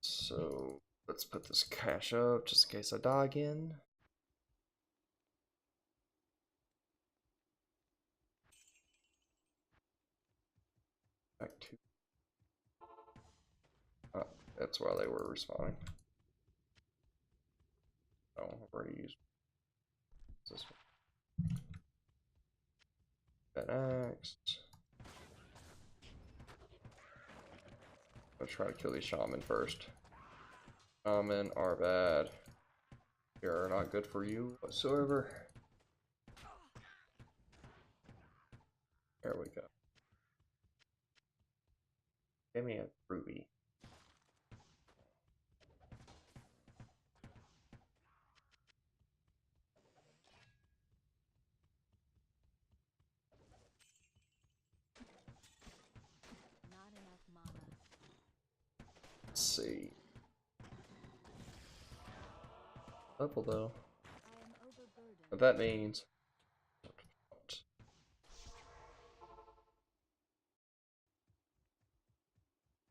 So let's put this cash up just in case I die again. Back to. Oh, that's why they were respawning. Oh, I've already used this one. That axe. Let's try to kill these shaman first. Shaman are bad. They are not good for you whatsoever. There we go. Give me a ruby. Not enough mana. Let's see. Level though. I am overburdened. What that means.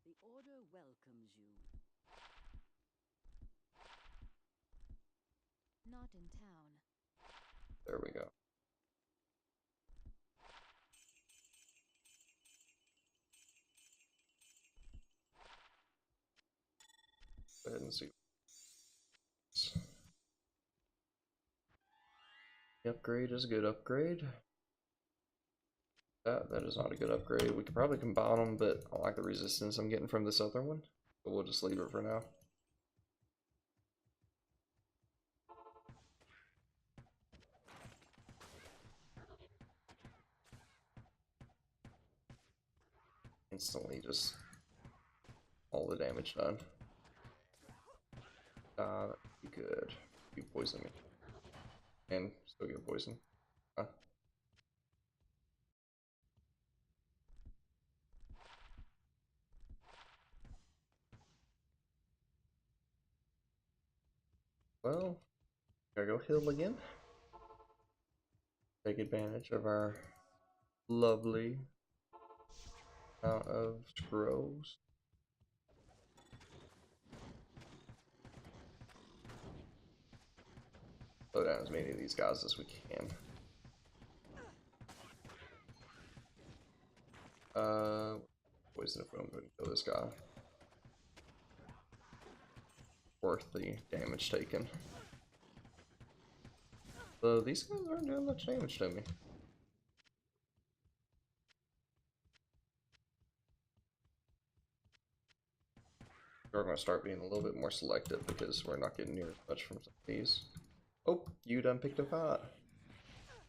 The order welcomes you. Not in town. There we go. Go ahead and see. The upgrade is a good upgrade. That is not a good upgrade. We could probably combine them, but I like the resistance I'm getting from this other one. But we'll just leave it for now. Instantly just all the damage done. That'd be good. You poison me. And still get poison. Huh. Well, gotta go heal again. Take advantage of our lovely amount of scrolls. Slow down as many of these guys as we can. Poison if we don't go and kill this guy. Worth the damage taken. So these guys aren't doing much damage to me. We're going to start being a little bit more selective because we're not getting near as much from some of these. Oh, you done picked a fight.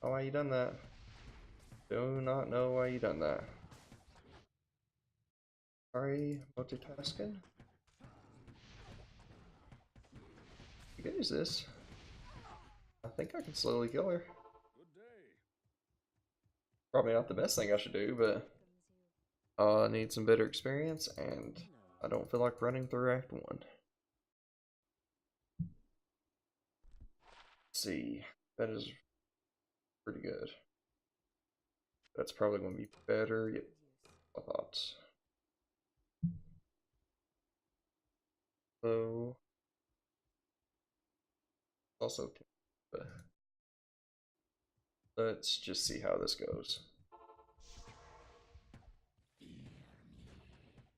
Oh, why you done that? Do not know why you done that. Sorry, multitasking. You can use this. I think I can slowly kill her. Probably not the best thing I should do, but I need some better experience, and I don't feel like running through Act 1. Let's see, that is pretty good. That's probably going to be better. Yep, I thought. So, also, let's just see how this goes.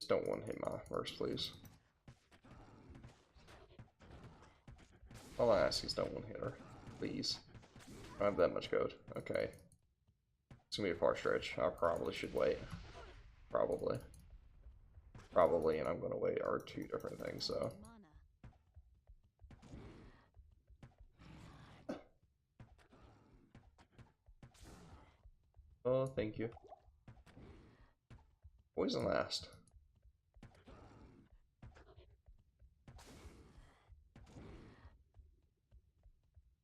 Just don't want to hit my first, please. All I ask is don't want to hit her, please. I don't have that much code. Okay. It's gonna be a far stretch. I probably should wait. Probably. Probably, and I'm gonna wait are two different things, so. Oh, thank you. Poison last.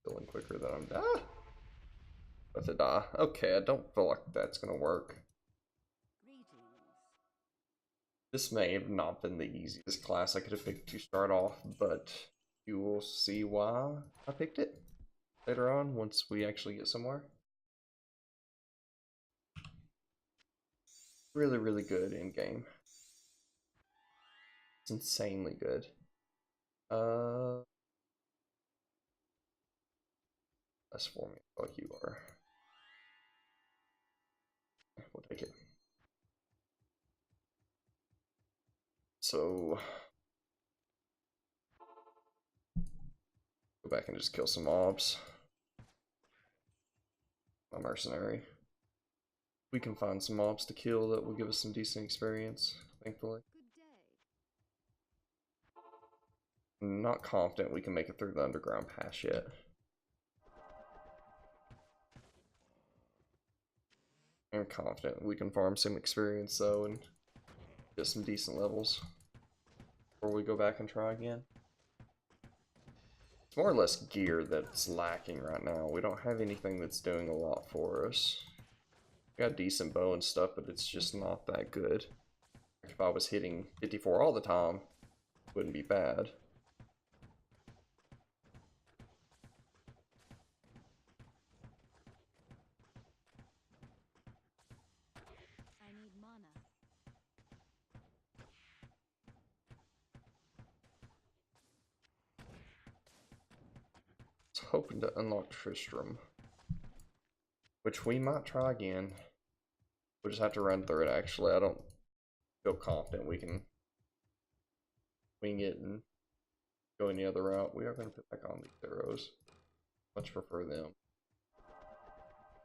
Killing quicker than I'm ah! About to die. Okay, I don't feel like that's gonna work. This may have not been the easiest class I could have picked to start off, but you will see why I picked it later on once we actually get somewhere. Really, really good in game. It's insanely good. Less for me like you are. We'll take it. So go back and just kill some mobs. My mercenary. We can find some mobs to kill that will give us some decent experience, thankfully. I'm not confident we can make it through the underground pass yet. I'm confident we can farm some experience though and get some decent levels before we go back and try again. It's more or less gear that's lacking right now. We don't have anything that's doing a lot for us. We got a decent bow and stuff, but it's just not that good. If I was hitting 54 all the time, it wouldn't be bad. I need mana. I was hoping to unlock Tristram, which we might try again. We'll just have to run through it actually. I don't feel confident we can wing it and go any other route. We are going to put back on these arrows. Much prefer them.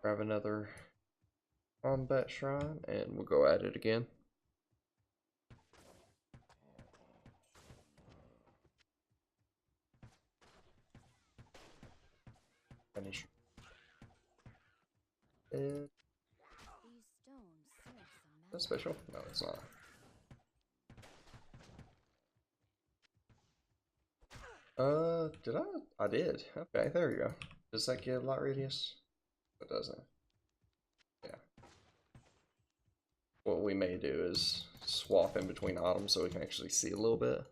Grab another combat shrine, and we'll go at it again. Finish it. These stones serve some That's special? No, it's not. Did I? I did. Okay, there we go. Does that give light radius? It doesn't. Yeah. What we may do is swap in between items so we can actually see a little bit.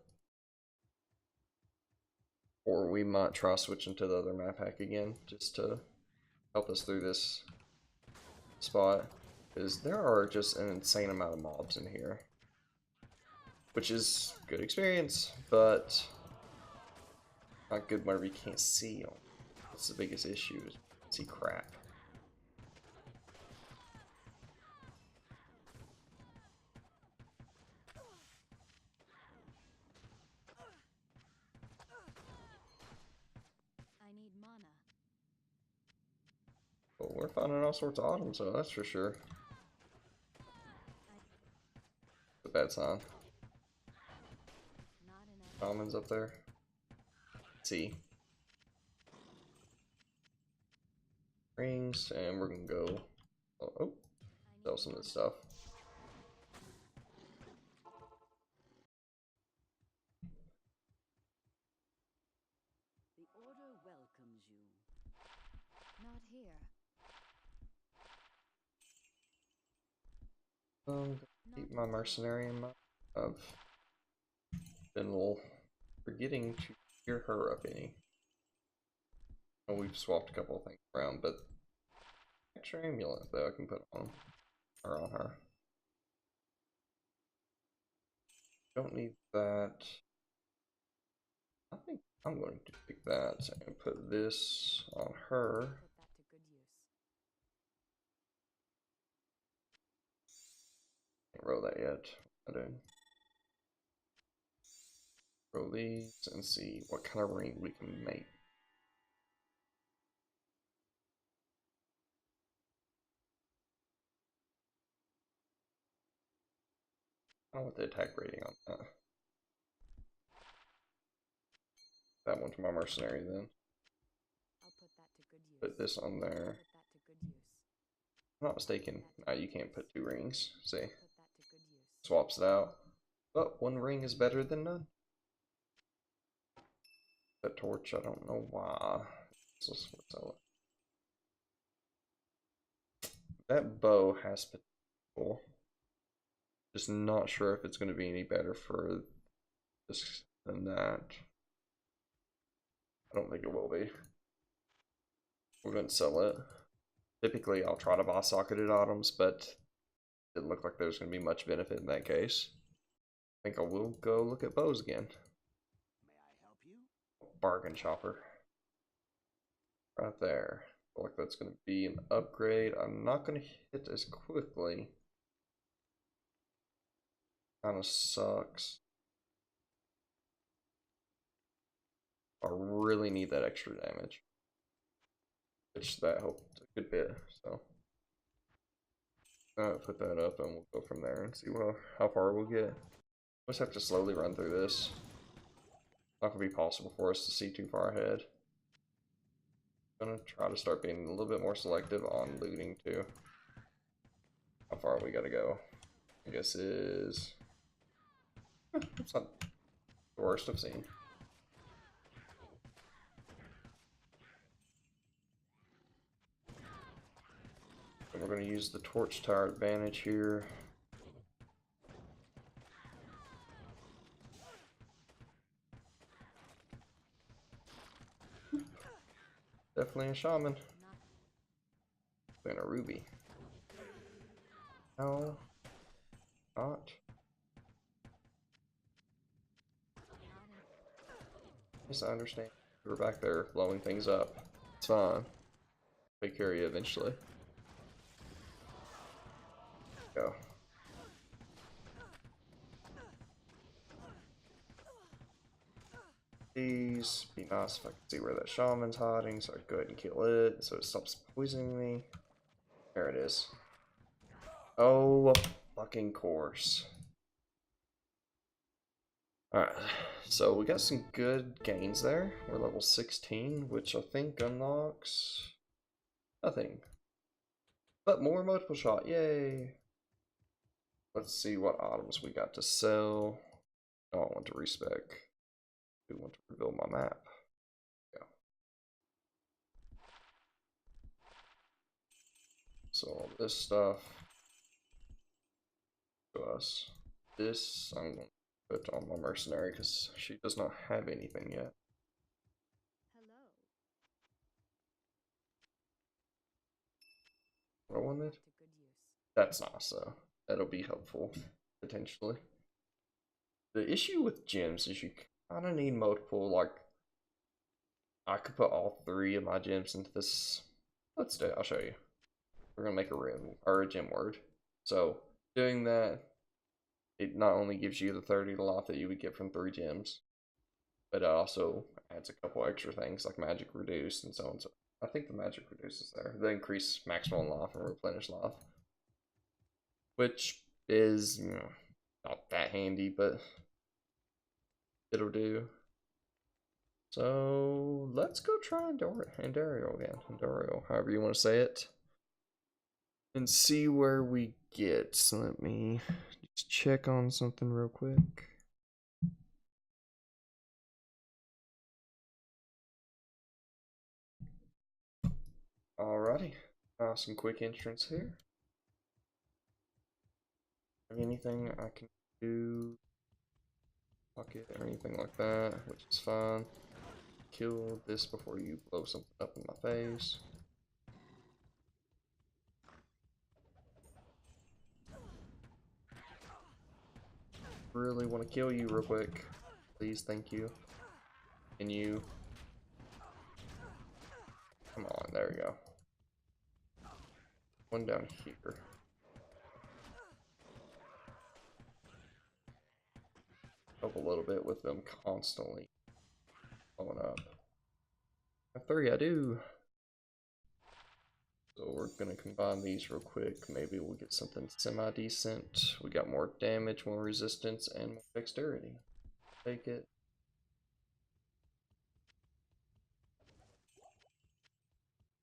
Or we might try switching to the other map hack again, just to help us through this spot. Because there are just an insane amount of mobs in here. Which is good experience, but not good whenever you can't see them. That's the biggest issue, is see crap. I need mana. But we're finding all sorts of items, so that's for sure. It's a bad sign. Not enough. Commons up there. Let's see. Rings, and we're gonna go. Oh, sell some of this stuff. The order welcomes you. Not here. Keep my mercenary in mind. I've been a little forgetting to gear her up any. Oh, we've swapped a couple of things around, but extra amulet that I can put on or on her. Don't need that. I think I'm going to pick that and put this on her. Put that to good use. Can't roll that yet. I did. Roll these and see what kind of ring we can make. I don't want the attack rating on that. That one's my mercenary then. I'll put that to good use. Put this on there. Put that to good use. If I'm not mistaken. No, you can't put 2 rings. See? Put that to good use. Swaps it out. But 1 ring is better than none. That torch, I don't know why. So let's sell it. That bow has potential. Just not sure if it's going to be any better for this than that. I don't think it will be. We're going to sell it. Typically, I'll try to buy socketed items, but it didn't look like there's going to be much benefit in that case. I think I will go look at bows again. May I help you? Bargain shopper. Right there. I feel like that's going to be an upgrade. I'm not going to hit as quickly. Kind of sucks. I really need that extra damage. Which that helped a good bit, so. Put that up and we'll go from there and see how far we'll get. We'll just have to slowly run through this. Not gonna be possible for us to see too far ahead. Gonna try to start being a little bit more selective on looting too. How far we gotta go? I guess is. It's not the worst I've seen. And we're going to use the torch tower advantage here. Definitely a shaman. And a ruby. No. Not. Yes, I understand. We're back there blowing things up. It's fine. Take care of you eventually. Go. Please be nice if I can see where that shaman's hiding, so I go ahead and kill it so it stops poisoning me. There it is. Oh, of fucking course. Alright, so we got some good gains there. We're level 16, which I think unlocks nothing. But more multiple shot, yay! Let's see what items we got to sell. Oh, I want to respec. I want to reveal my map. Yeah. So all this stuff to us. This I'm going to put on my mercenary because she does not have anything yet. Hello. What I wanted? To good use. That's nice, so that'll be helpful, potentially. The issue with gems is you kind of need multiple, like, I could put all 3 of my gems into this. Let's do it, I'll show you. We're gonna make a rim, or a gem word. So, doing that, it not only gives you the 30 to life that you would get from 3 gems, but it also adds a couple extra things like magic reduce and so on. So I think the magic reduce is there. They increase maximum life and replenish life, which is, you know, not that handy, but it'll do. So let's go try Andario again. Andario, however you want to say it. And see where we get. So let me just check on something real quick. Alrighty. Some quick entrance here. Anything I can do, pocket or anything like that, which is fine. Kill this before you blow something up in my face. Really want to kill you real quick. Please, thank you. And you. Come on, there we go. One down here. Help a little bit with them constantly blowing up. At 3, I do. So we're gonna combine these real quick. Maybe we'll get something semi-decent. We got more damage, more resistance, and more dexterity. Take it.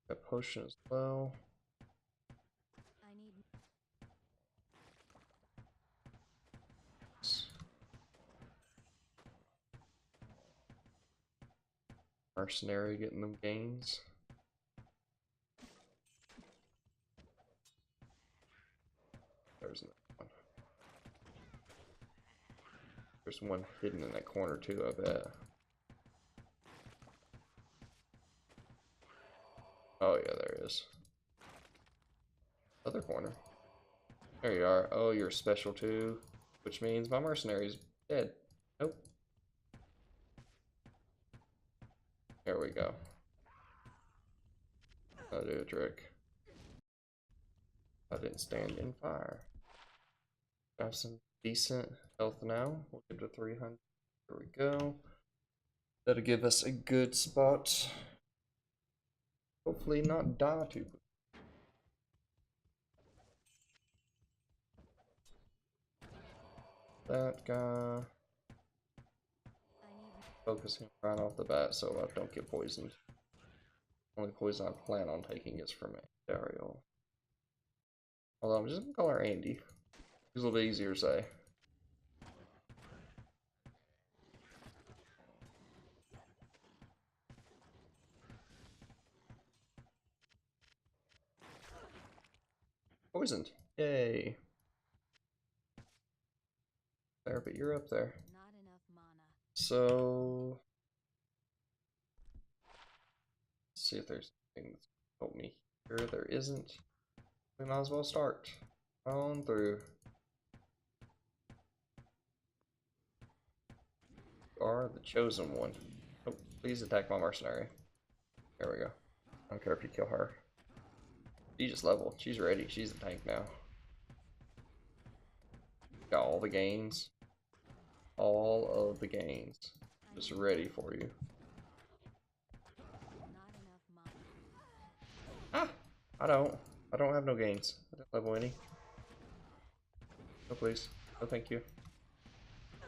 Got potion as well. I need. Mercenary getting them gains. There's another one. There's one hidden in that corner too, I bet. Oh yeah, there is. Other corner. There you are. Oh, you're special too. Which means my mercenary's dead. Nope. There we go. That'll do a trick. I didn't stand in fire. Have some decent health now. We'll get to 300. There we go. That'll give us a good spot. Hopefully not die too quick. That guy. Focus him right off the bat so I don't get poisoned. Only poison I plan on taking is from Dario. Although I'm just gonna call her Andy. It's a little bit easier to say. Poisoned. Yay. There, but you're up there. Not enough mana. So let's see if there's anything that's help me here. There isn't. We might as well start. On through. You are the chosen one. Oh, please attack my mercenary. There we go. I don't care if you kill her. She just leveled. She's ready. She's a tank now. Got all the gains. All of the gains. Just ready for you. Not enough mana. Ah! I don't have no gains. I don't level any. No, please. No, thank you.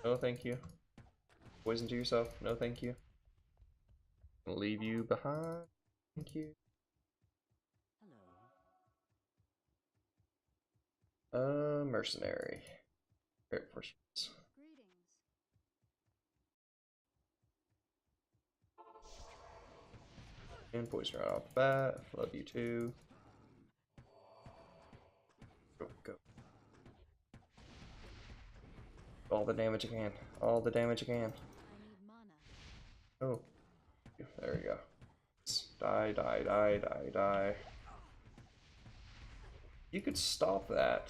No, thank you. Poison to yourself. No, thank you. I'll leave you behind. Thank you. Mercenary. Air Force. Greetings. And poison right off the bat. Love you too. Go, go. All the damage I can. All the damage I can. I need mana. Oh. There we go. Die, die, die, die, die. You could stop that.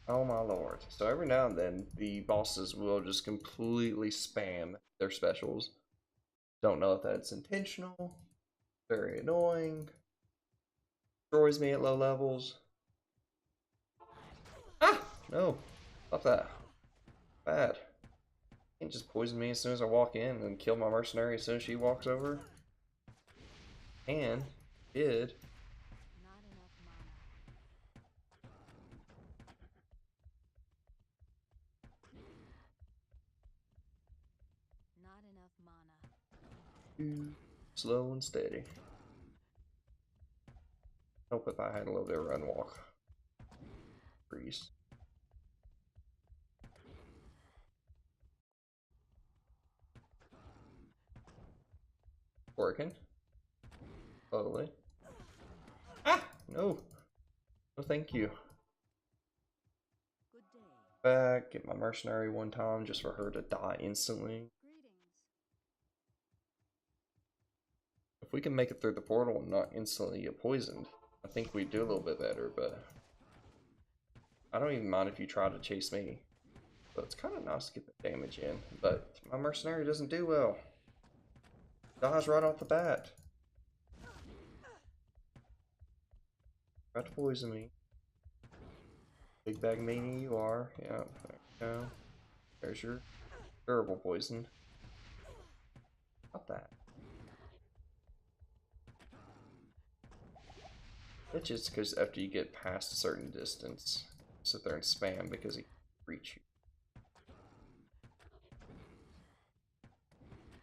Oh my lord. So every now and then, the bosses will just completely spam their specials. Don't know if that's intentional. Very annoying. Destroys me at low levels. Ah! No. Stop that. Bad. You can't just poison me as soon as I walk in and kill my mercenary as soon as she walks over. And did. Not enough mana. Not enough mana. Slow and steady. Hope if I had a little bit of run walk. Freeze. Working. Slowly. Ah! No! No, thank you. Good day. Back, get my mercenary one time just for her to die instantly. Greetings. If we can make it through the portal and not instantly get poisoned, I think we do a little bit better, but I don't even mind if you try to chase me. But it's kind of nice to get the damage in, but my mercenary doesn't do well. Dies right off the bat. Try to poison me. Big bag meanie you are. Yeah, there you go. There's your durable poison. Not that. It's just because after you get past a certain distance, sit there and spam because he can reach you.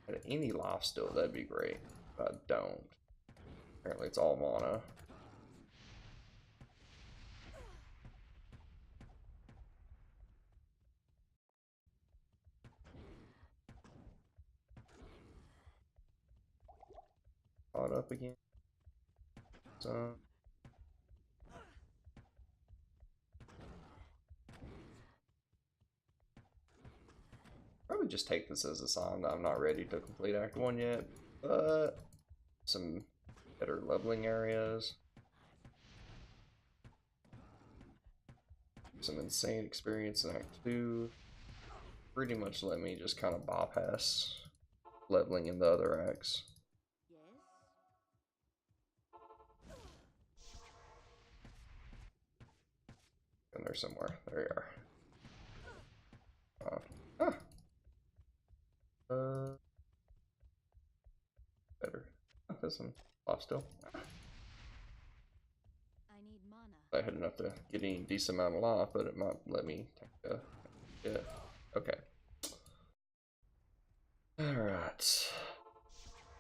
At any life steal, that'd be great. But I don't. Apparently it's all mana. Caught up again. So probably just take this as a sign that I'm not ready to complete Act 1 yet, but some better leveling areas. Some insane experience in Act 2. Pretty much let me just kind of bypass leveling in the other acts. Yes. In there somewhere. There you are. Ah. Better. This one. Off still. I need mana. I had enough to get any decent amount of life, but it might let me take a. Yeah. Okay. Alright.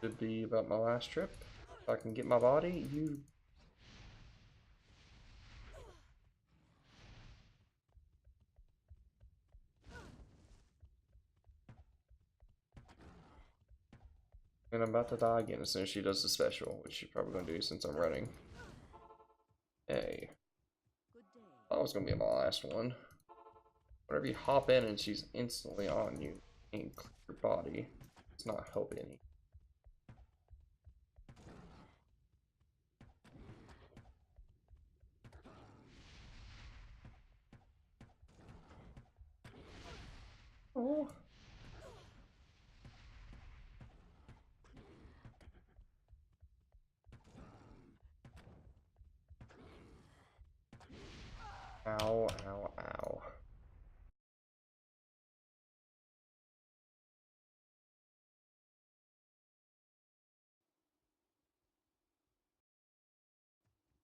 Should be about my last trip. If I can get my body, you. And I'm about to die again as soon as she does the special, which she's probably gonna do since I'm running. Hey. Good day. That was gonna be my last one. Whenever you hop in and she's instantly on you and clear your body, it's not helping any. Oh. Ow, ow, ow.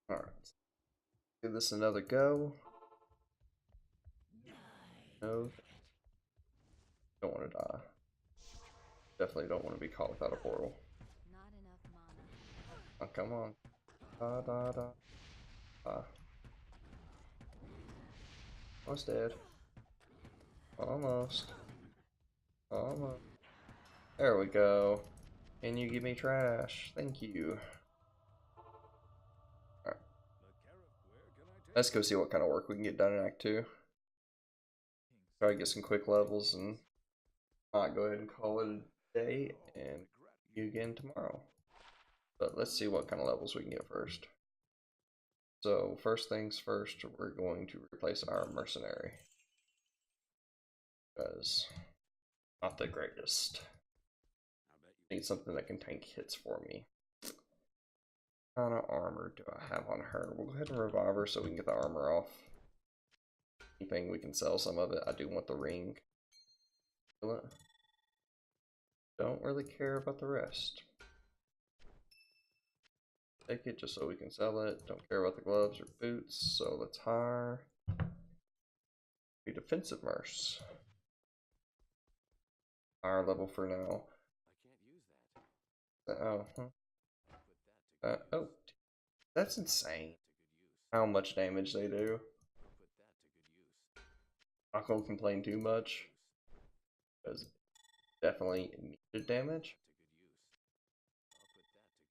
Alright. Give this another go. No. Don't want to die. Definitely don't want to be caught without a portal. Not enough mana. Oh, come on. Da da da. Almost dead. Almost. Almost. There we go. Can you give me trash? Thank you. Alright. Let's go see what kind of work we can get done in Act 2. Try to get some quick levels and go ahead and call it a day and see you again tomorrow. But let's see what kind of levels we can get first. So first things first, we're going to replace our mercenary. Because not the greatest. Need something that can tank hits for me. What kind of armor do I have on her? We'll go ahead and revive her so we can get the armor off. Anything we can sell some of it. I do want the ring. Don't really care about the rest. Take it just so we can sell it. Don't care about the gloves or boots, so let's hire a defensive merc. Higher level for now. Oh, oh, that's insane. How much damage they do. Not gonna complain too much, because definitely needed damage.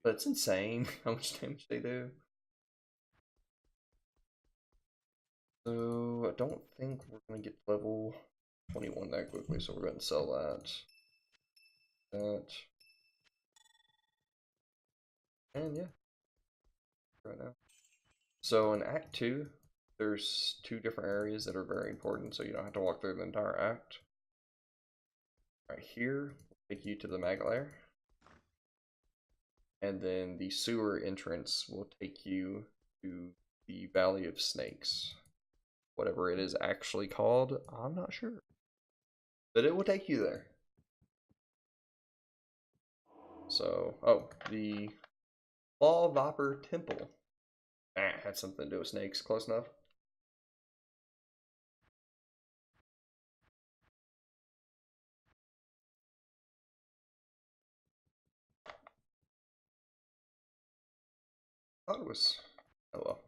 But it's insane how much damage they do. So I don't think we're gonna get level 21 that quickly, so we're gonna sell that. And yeah, right now. So in Act 2, there's 2 different areas that are very important, so you don't have to walk through the entire act. Right here will take you to the mag lair. And then the sewer entrance will take you to the Valley of Snakes. Whatever it is actually called, I'm not sure. But it will take you there. So, oh, the Claw Viper Temple. Had something to do with snakes, close enough. Thought it was, oh well.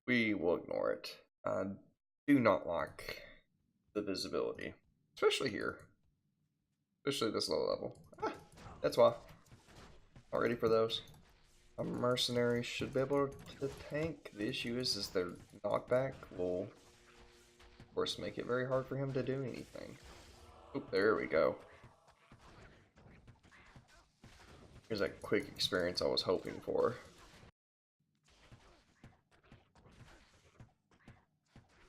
We will ignore it. I do not like the visibility, especially here. Especially this low level. That's why. Not ready for those. A mercenary should be able to tank. The issue is their knockback will, of course, make it very hard for him to do anything. Oop, there we go. Here's that quick experience I was hoping for.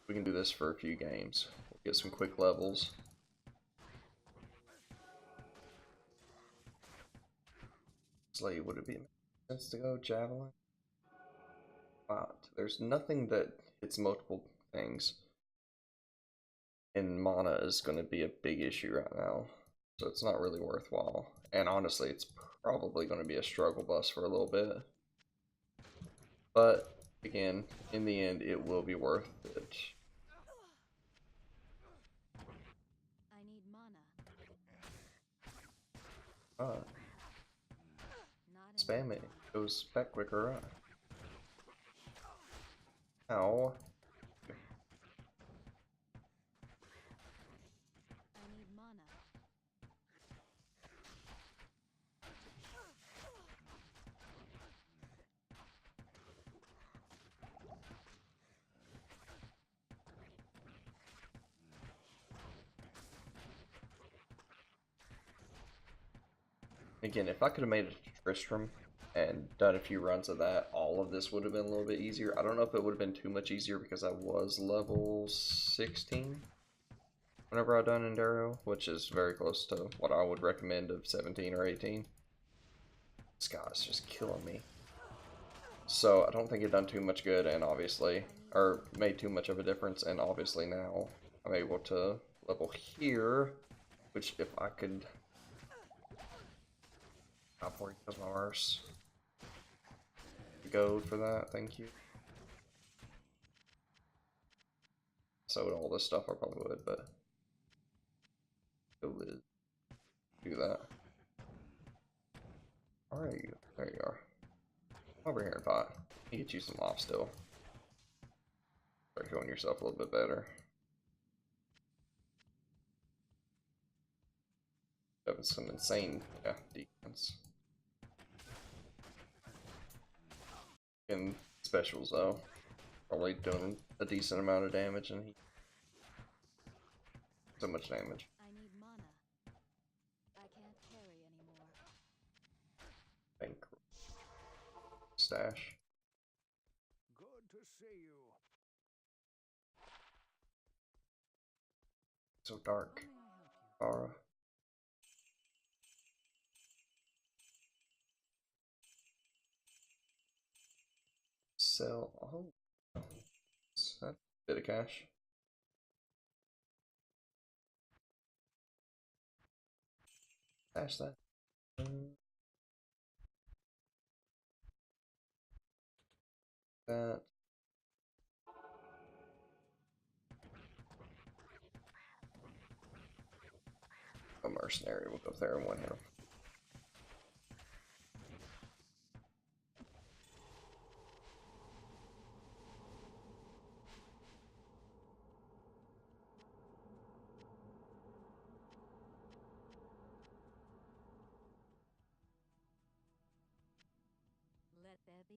We can do this for a few games. We'll get some quick levels. Slay, would it be sense to go javelin? There's nothing that hits multiple things. And mana is going to be a big issue right now. So it's not really worthwhile. And honestly, it's probably going to be a struggle bus for a little bit. But, again, in the end, it will be worth it. I need mana. Spam it. It goes back quicker, right? Ow. I need mana. Again, if I could have made a Tristram and done a few runs of that, all of this would have been a little bit easier. I don't know if it would have been too much easier because I was level 16 whenever I done Enduro, which is very close to what I would recommend of 17 or 18. This guy's just killing me. So I don't think it done too much good, and obviously, or made too much of a difference, and obviously now I'm able to level here, which if I could... Before he kills my worse. Go for that, thank you. sold all this stuff, I probably would, but it would do that. Alright, there you are. Over here, Pot. You get you some off still. Start showing yourself a little bit better. Having some insane, defense. In specials though, probably doing a decent amount of damage, and he so much damage. I need mana. I can't carry anymore. Bank stash. Good to see you. So dark. How may I help you? Aura. Sell. Oh, that's a bit of cash. Stash that. That. A mercenary will go up there and one hit. Let there be.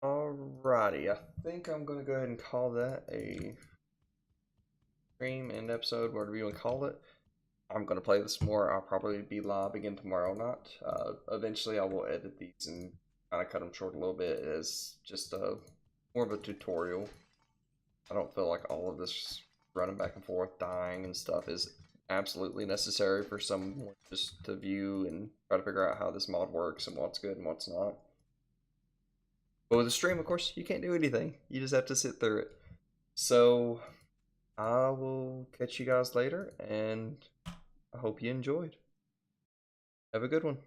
Alrighty, I think I'm gonna go ahead and call that a stream and episode, whatever you want to call it. I'm gonna play this more. I'll probably be live again tomorrow night. Eventually, I will edit these and kind of cut them short a little bit as just more of a tutorial. I don't feel like all of this running back and forth, dying and stuff is absolutely necessary for someone just to view and try to figure out how this mod works and what's good and what's not. But with a stream, of course, you can't do anything. You just have to sit through it. So, I will catch you guys later, and I hope you enjoyed. Have a good one.